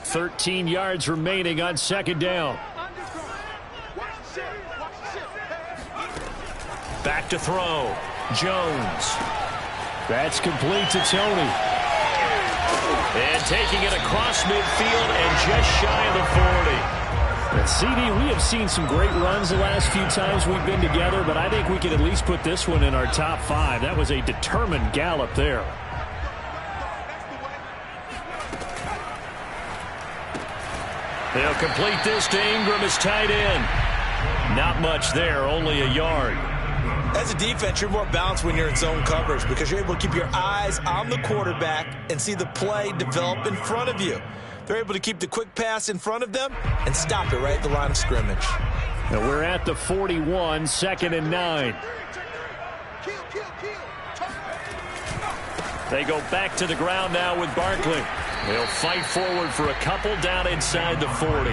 13 yards remaining on second down. Back to throw. Jones. That's complete to Tony. And taking it across midfield and just shy of the 40. And CD, we have seen some great runs the last few times we've been together, but I think we can at least put this one in our top 5. That was a determined gallop there. They'll complete this to Ingram as tight end. Not much there, only a yard. As a defense, you're more balanced when you're in zone coverage because you're able to keep your eyes on the quarterback and see the play develop in front of you. They're able to keep the quick pass in front of them and stop it right at the line of scrimmage. And we're at the 41, 2nd and 9. They go back to the ground now with Barkley. They'll fight forward for a couple down inside the 40.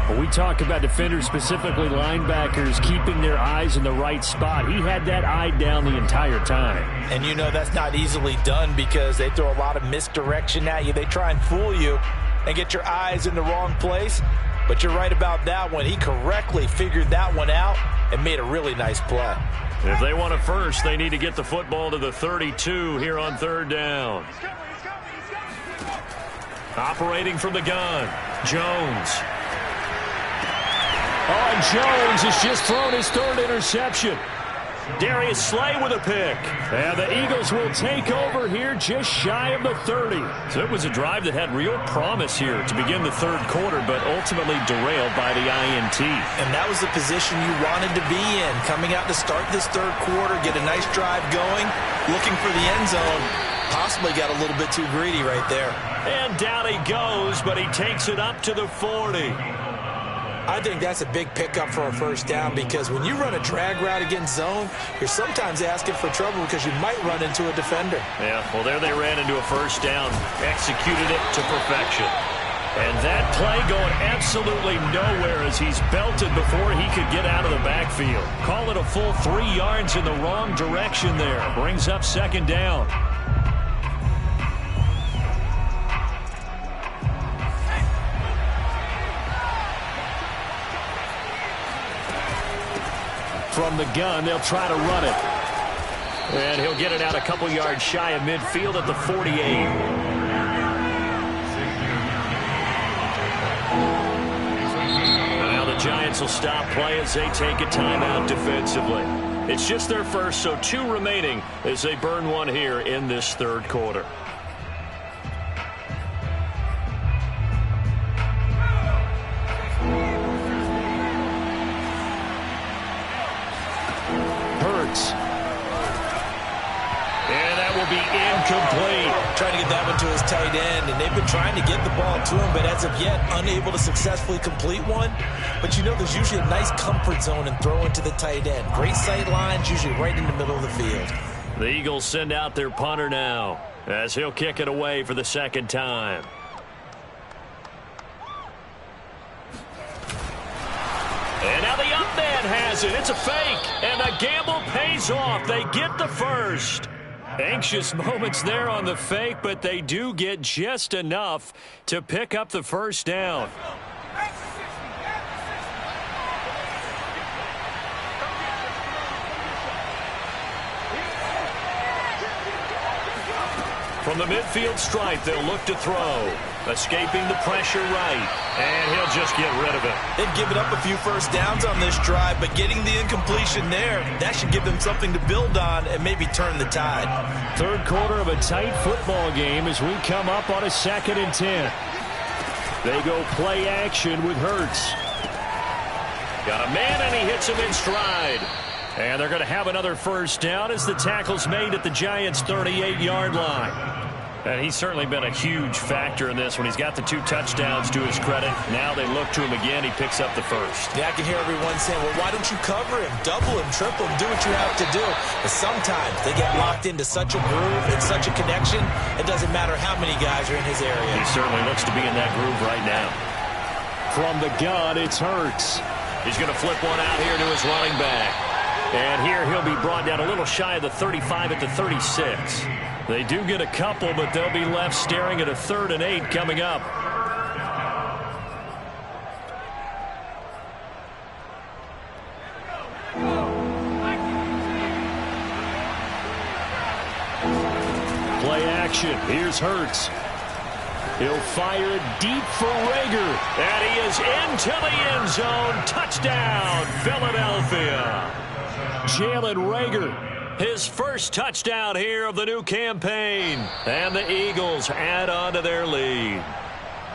When we talk about defenders, specifically linebackers, keeping their eyes in the right spot, he had that eye down the entire time. And you know that's not easily done because they throw a lot of misdirection at you. They try and fool you and get your eyes in the wrong place. But you're right about that one. He correctly figured that one out and made a really nice play. If they want a first, they need to get the football to the 32 here on 3rd down. Operating from the gun, Jones. Oh, and Jones has just thrown his 3rd interception. Darius Slay with a pick. And the Eagles will take over here just shy of the 30. So it was a drive that had real promise here to begin the 3rd quarter, but ultimately derailed by the INT. And that was the position you wanted to be in. Coming out to start this 3rd quarter, get a nice drive going, looking for the end zone. Possibly got a little bit too greedy right there. And down he goes, but he takes it up to the 40. I think that's a big pickup for a first down because when you run a drag route against zone, you're sometimes asking for trouble because you might run into a defender. Yeah, well, there they ran into a first down, executed it to perfection. And that play going absolutely nowhere as he's belted before he could get out of the backfield. Call it a full 3 yards in the wrong direction there. Brings up 2nd down. From the gun, they'll try to run it. And he'll get it out a couple yards shy of midfield at the 48. Now the Giants will stop play as they take a timeout defensively. It's just their first, so 2 remaining as they burn one here in this 3rd quarter. And that will be incomplete. Trying to get that one to his tight end, and they've been trying to get the ball to him, but as of yet, unable to successfully complete one. But you know there's usually a nice comfort zone in throwing to the tight end. Great sight lines, usually right in the middle of the field. The Eagles send out their punter now as he'll kick it away for the 2nd time. And now the up man has it. It's a fake, and the gamble pays off. They get the first. Anxious moments there on the fake, but they do get just enough to pick up the first down. From the midfield stripe, they'll look to throw. Escaping the pressure right, and he'll just get rid of it. They've given up a few first downs on this drive, but getting the incompletion there, that should give them something to build on and maybe turn the tide. 3rd quarter of a tight football game as we come up on a 2nd and 10. They go play action with Hurts. Got a man, and he hits him in stride. And they're going to have another first down as the tackle's made at the Giants' 38-yard line. And he's certainly been a huge factor in this when he's got the 2 touchdowns to his credit. Now they look to him again. He picks up the first. Yeah, I can hear everyone saying, well, why don't you cover him, double him, triple him, do what you have to do. But sometimes they get locked into such a groove and such a connection, it doesn't matter how many guys are in his area. He certainly looks to be in that groove right now. From the gun, it's Hurts. He's going to flip one out here to his running back. And here he'll be brought down a little shy of the 35 at the 36. They do get a couple, but they'll be left staring at a 3rd and 8 coming up. action. Here's Hurts. He'll fire it deep for Rager. And he is into the end zone. Touchdown, Philadelphia. Jalen Rager, his first touchdown here of the new campaign. And the Eagles add on to their lead.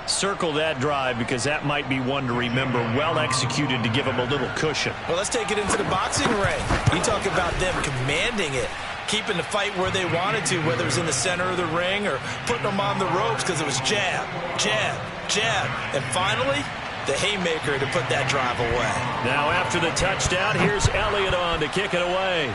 Circle that drive because that might be one to remember. Well executed to give them a little cushion. Well, let's take it into the boxing ring. You talk about them commanding it, keeping the fight where they wanted to, whether it was in the center of the ring or putting them on the ropes because it was jab, jab, jab. And finally, the haymaker to put that drive away. Now after the touchdown, here's Elliott on to kick it away.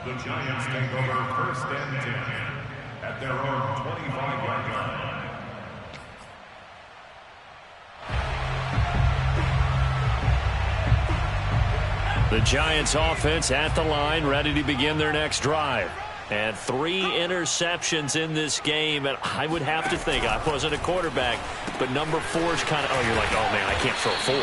The Giants take over first and 10 at their own 25-yard line. The Giants offense at the line, ready to begin their next drive. And 3 interceptions in this game, and I would have to think, I wasn't a quarterback, but number 4 is kind of, you're like, oh man, I can't throw 4.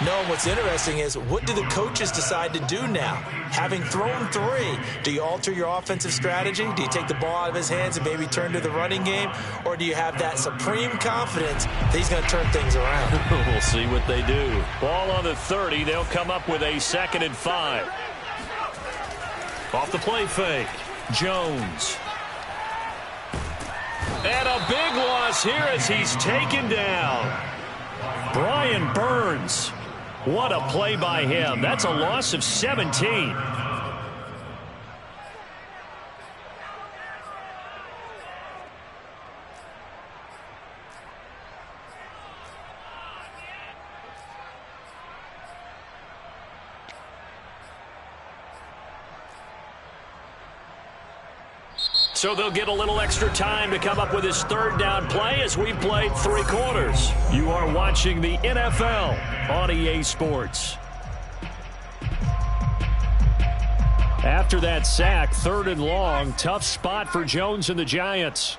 No, what's interesting is, what do the coaches decide to do now? Having thrown 3, do you alter your offensive strategy? Do you take the ball out of his hands and maybe turn to the running game? Or do you have that supreme confidence that he's going to turn things around? We'll see what they do. Ball on the 30. They'll come up with a 2nd and 5. Off the play fake. Jones. And a big loss here as he's taken down. Brian Burns. What a play by him. That's a loss of 17. So they'll get a little extra time to come up with his 3rd down play as we've played 3 quarters. You are watching the NFL on EA Sports. After that sack, 3rd and long, tough spot for Jones and the Giants.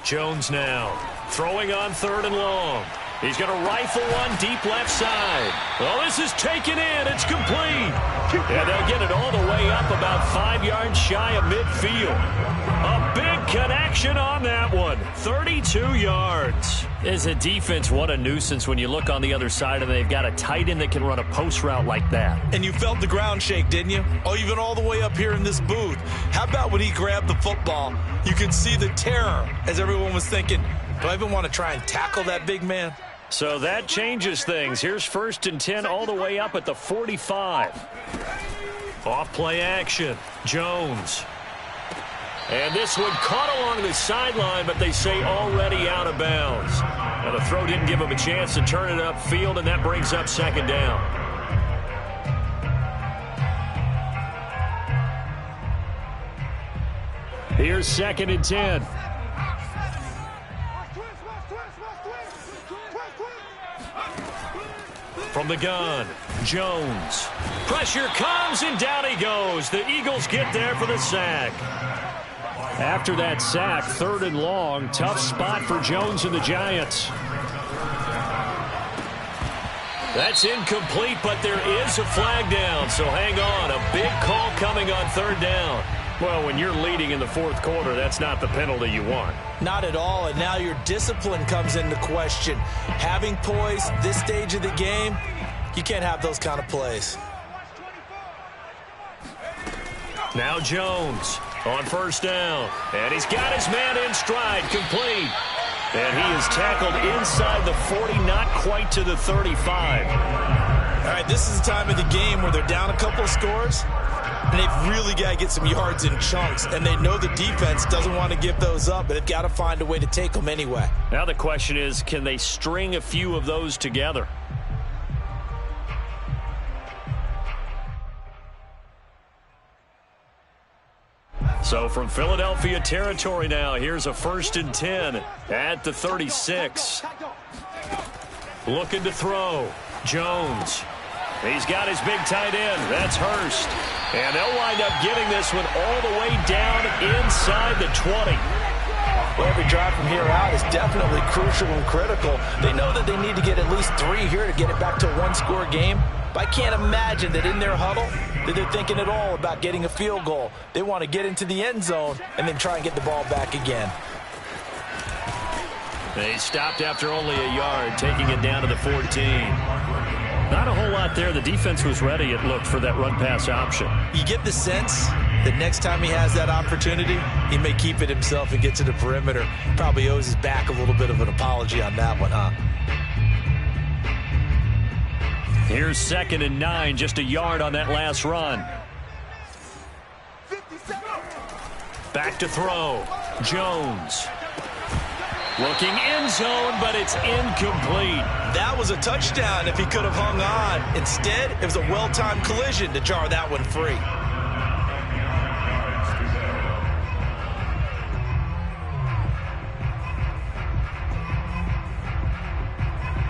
Jones now throwing on 3rd and long. He's going to rifle one deep left side. Well, this is taken in. It's complete. And they'll get it all the way up about 5 yards shy of midfield. A big connection on that one. 32 yards. As a defense, what a nuisance when you look on the other side and they've got a tight end that can run a post route like that. And you felt the ground shake, didn't you? Oh, you've been all the way up here in this booth. How about when he grabbed the football? You could see the terror as everyone was thinking, do I even want to try and tackle that big man? So that changes things. Here's 1st and 10 all the way up at the 45. Off play action. Jones. And this one caught along the sideline, but they say already out of bounds. Now the throw didn't give him a chance to turn it upfield, and that brings up 2nd down. Here's 2nd and 10. From the gun, Jones. Pressure comes, and down he goes. The Eagles get there for the sack. After that sack, 3rd and long, tough spot for Jones and the Giants. That's incomplete, but there is a flag down, so hang on. A big call coming on 3rd down. Well, when you're leading in the 4th quarter, that's not the penalty you want. Not at all, and now your discipline comes into question. Having poise this stage of the game, you can't have those kind of plays. Now Jones on 1st down, and he's got his man in stride, complete. And he is tackled inside the 40, not quite to the 35. All right, this is the time of the game where they're down a couple of scores, and they've really got to get some yards in chunks, and they know the defense doesn't want to give those up, but they've got to find a way to take them anyway. Now the question is, can they string a few of those together? So from Philadelphia territory now, here's a 1st and 10 at the 36. Looking to throw. Jones. He's got his big tight end. That's Hurst. And they'll wind up getting this one all the way down inside the 20. Well, every drive from here out is definitely crucial and critical. They know that they need to get at least 3 here to get it back to a 1-score game. But I can't imagine that in their huddle that they're thinking at all about getting a field goal. They want to get into the end zone and then try and get the ball back again. They stopped after only a yard, taking it down to the 14. Not a whole lot there. The defense was ready, it looked, for that run-pass option. You get the sense that next time he has that opportunity, he may keep it himself and get to the perimeter. Probably owes his back a little bit of an apology on that one, huh? Here's 2nd and 9, just a yard on that last run. Back to throw. Jones. Looking end zone, but it's incomplete. That was a touchdown if he could have hung on. Instead, it was a well-timed collision to jar that one free.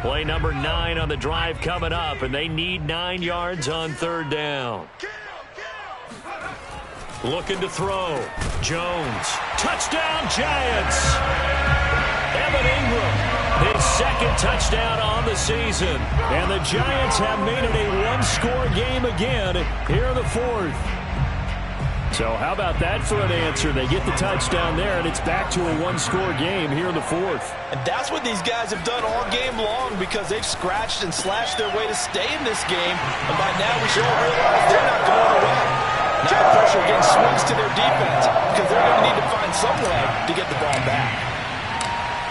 Play number 9 on the drive coming up, and they need 9 yards on 3rd down. Looking to throw. Jones. Touchdown, Giants! Evan Ingram, his 2nd touchdown on the season. And the Giants have made it a one-score game again here in the 4th. So how about that for an answer? They get the touchdown there, and it's back to a one-score game here in the 4th. And that's what these guys have done all game long, because they've scratched and slashed their way to stay in this game. And by now we should all realize they're not going away. Now the pressure again swings to their defense, because they're going to need to find some way to get the ball back.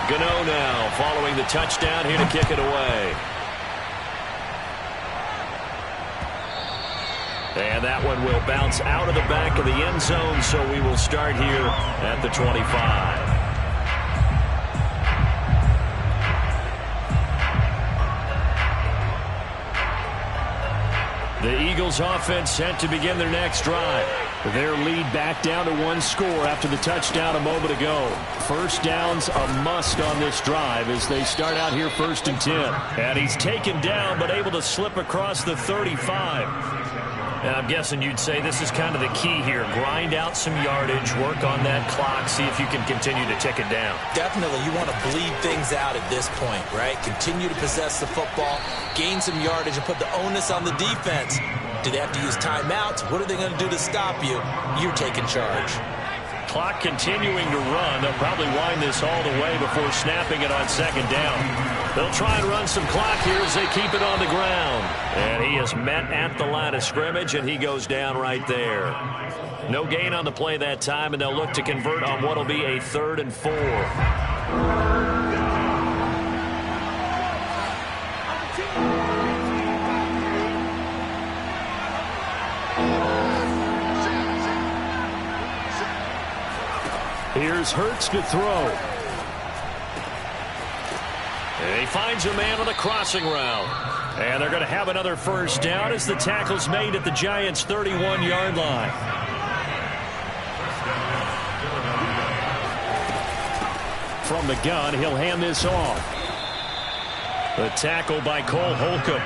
Gano now following the touchdown here to kick it away. And that one will bounce out of the back of the end zone, so we will start here at the 25. The Eagles offense set to begin their next drive. Their lead back down to 1 score after the touchdown a moment ago. First down's a must on this drive as they start out here 1st and 10. And he's taken down but able to slip across the 35. And I'm guessing you'd say this is kind of the key here. Grind out some yardage, work on that clock, see if you can continue to tick it down. Definitely, you want to bleed things out at this point, right? Continue to possess the football, gain some yardage, and put the onus on the defense. Do they have to use timeouts? What are they going to do to stop you? You're taking charge. Clock continuing to run. They'll probably wind this all the way before snapping it on 2nd down. They'll try and run some clock here as they keep it on the ground. And he is met at the line of scrimmage, and he goes down right there. No gain on the play that time, and they'll look to convert on what will be a 3rd and 4. Here's Hurts to throw. And he finds a man on the crossing route. And they're going to have another first down as the tackle's made at the Giants' 31-yard line. From the gun, he'll hand this off. The tackle by Cole Holcomb.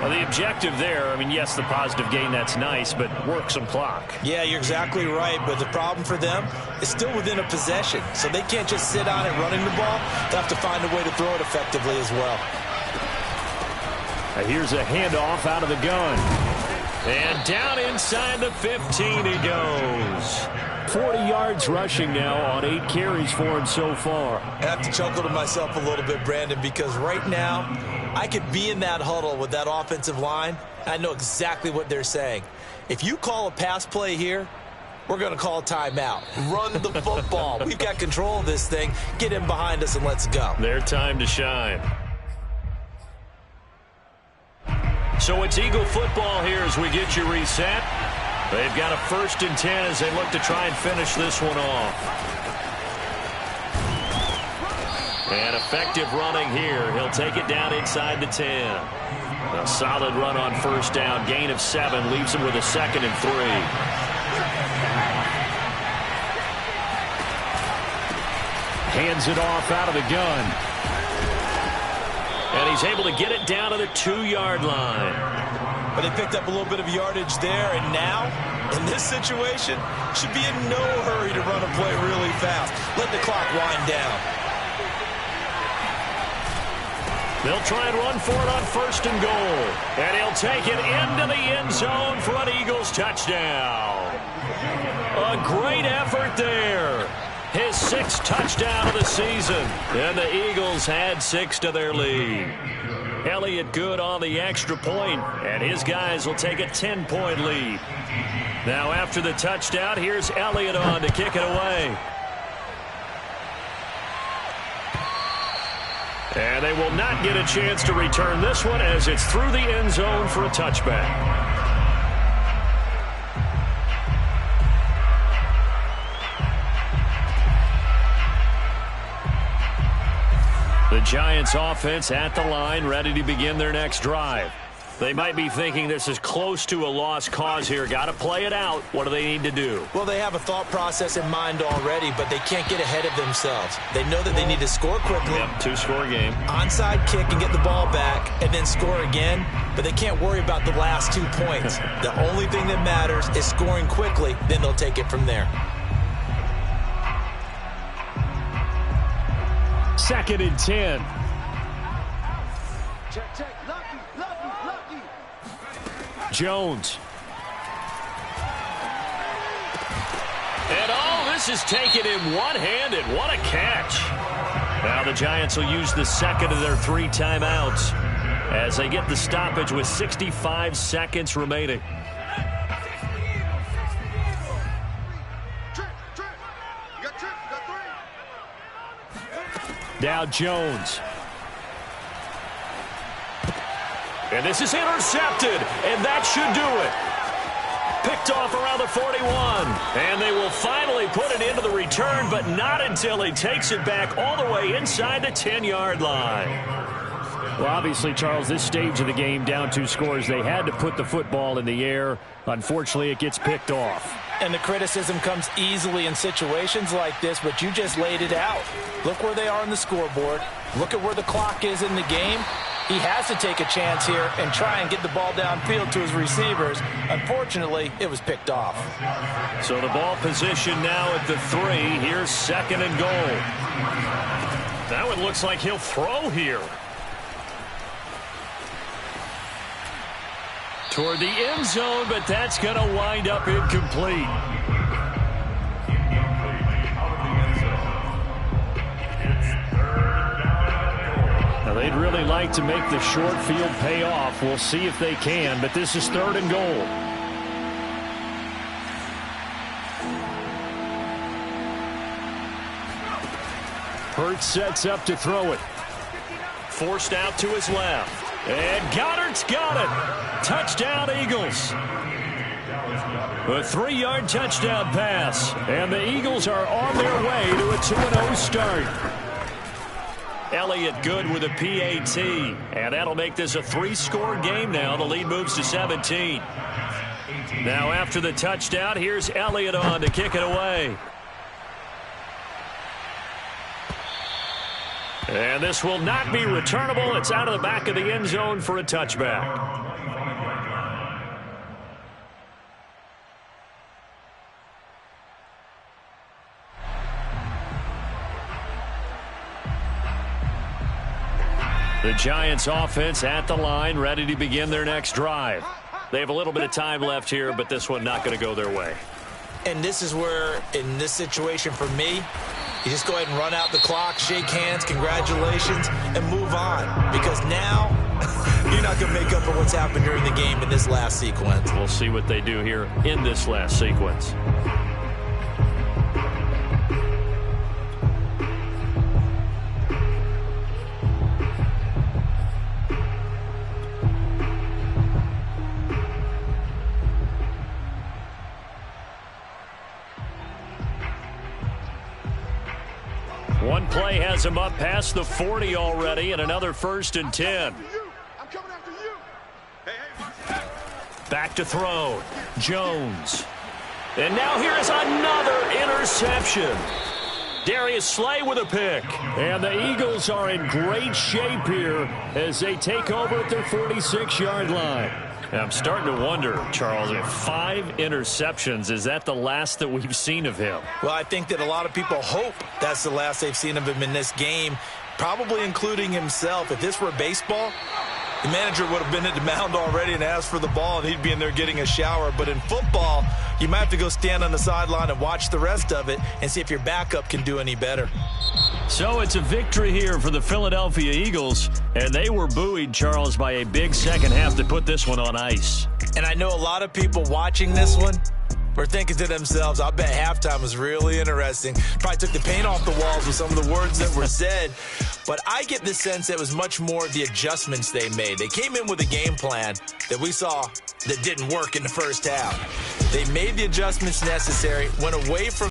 Well, the objective there, I mean, yes, the positive gain, that's nice, but work some clock. Yeah, you're exactly right, but the problem for them is still within a possession, so they can't just sit on it running the ball. They'll have to find a way to throw it effectively as well. Here's a handoff out of the gun. And down inside the 15 he goes. 40 yards rushing now on 8 carries for him so far. I have to chuckle to myself a little bit, Brandon, because right now I could be in that huddle with that offensive line. I know exactly what they're saying. If you call a pass play here, we're going to call a timeout. Run the football. We've got control of this thing. Get in behind us and let's go. Their time to shine. So it's Eagle football here as we get you reset. They've got a 1st and 10 as they look to try and finish this one off. And effective running here. He'll take it down inside the 10. A solid run on 1st down. Gain of 7 leaves him with a 2nd and 3. Hands it off out of the gun. And he's able to get it down to the 2-yard line. But they picked up a little bit of yardage there, and now, in this situation, should be in no hurry to run a play really fast. Let the clock wind down. They'll try and run for it on 1st and goal. And he'll take it into the end zone for an Eagles touchdown. A great effort there. His 6th touchdown of the season. And the Eagles had 6 to their lead. Elliott good on the extra point, and his guys will take a 10-point lead. Now after the touchdown, here's Elliott on to kick it away. And they will not get a chance to return this one as it's through the end zone for a touchback. The Giants offense at the line, ready to begin their next drive. They might be thinking this is close to a lost cause here. Got to play it out. What do they need to do? Well, they have a thought process in mind already, but they can't get ahead of themselves. They know that they need to score quickly. Yep, 2-score game. Onside kick and get the ball back and then score again, but they can't worry about the last 2 points. The only thing that matters is scoring quickly, then they'll take it from there. 2nd and 10. Check. Lucky. Jones. And this is taken in one-handed. What a catch. Now the Giants will use the 2nd of their 3 timeouts as they get the stoppage with 65 seconds remaining. Now Jones. And this is intercepted, and that should do it. Picked off around the 41. And they will finally put it into the return, but not until he takes it back all the way inside the 10-yard line. Well, obviously, Charles, this stage of the game, down 2 scores, they had to put the football in the air. Unfortunately, it gets picked off. And the criticism comes easily in situations like this, but you just laid it out. Look where they are on the scoreboard. Look at where the clock is in the game. He has to take a chance here and try and get the ball downfield to his receivers. Unfortunately, it was picked off. So the ball position now at the 3. Here's 2nd and goal. Now it looks like he'll throw here. Toward the end zone, but that's going to wind up incomplete. Now, they'd really like to make the short field pay off. We'll see if they can, but this is 3rd and goal. Hurts sets up to throw it. Forced out to his left. And Goddard's got it. Touchdown, Eagles. A 3-yard touchdown pass. And the Eagles are on their way to a 2-0 start. Elliott good with a PAT. And that'll make this a 3-score game now. The lead moves to 17. Now after the touchdown, here's Elliott on to kick it away. And this will not be returnable. It's out of the back of the end zone for a touchback. The Giants offense at the line, ready to begin their next drive. They have a little bit of time left here, but this one not going to go their way. And this is where, in this situation for me, you just go ahead and run out the clock, shake hands, congratulations, and move on. Because now, you're not going to make up for what's happened during the game in this last sequence. We'll see what they do here in this last sequence. One play has him up past the 40 already, and another 1st and 10. Back to throw. Jones. And now here is another interception. Darius Slay with a pick. And the Eagles are in great shape here as they take over at their 46-yard line. And I'm starting to wonder, Charles, if 5 interceptions, is that the last that we've seen of him? Well, I think that a lot of people hope that's the last they've seen of him in this game. probably including himself. If this were baseball, the manager would have been at the mound already and asked for the ball, and he'd be in there getting a shower. But in football, you might have to go stand on the sideline and watch the rest of it and see if your backup can do any better. So it's a victory here for the Philadelphia Eagles, and they were buoyed, Charles, by a big second half to put this one on ice. And I know a lot of people watching this one were thinking to themselves, I bet halftime was really interesting. Probably took the paint off the walls with some of the words that were said. But I get the sense that it was much more the adjustments they made. They came in with a game plan that we saw that didn't work in the first half. They made the adjustments necessary, went away from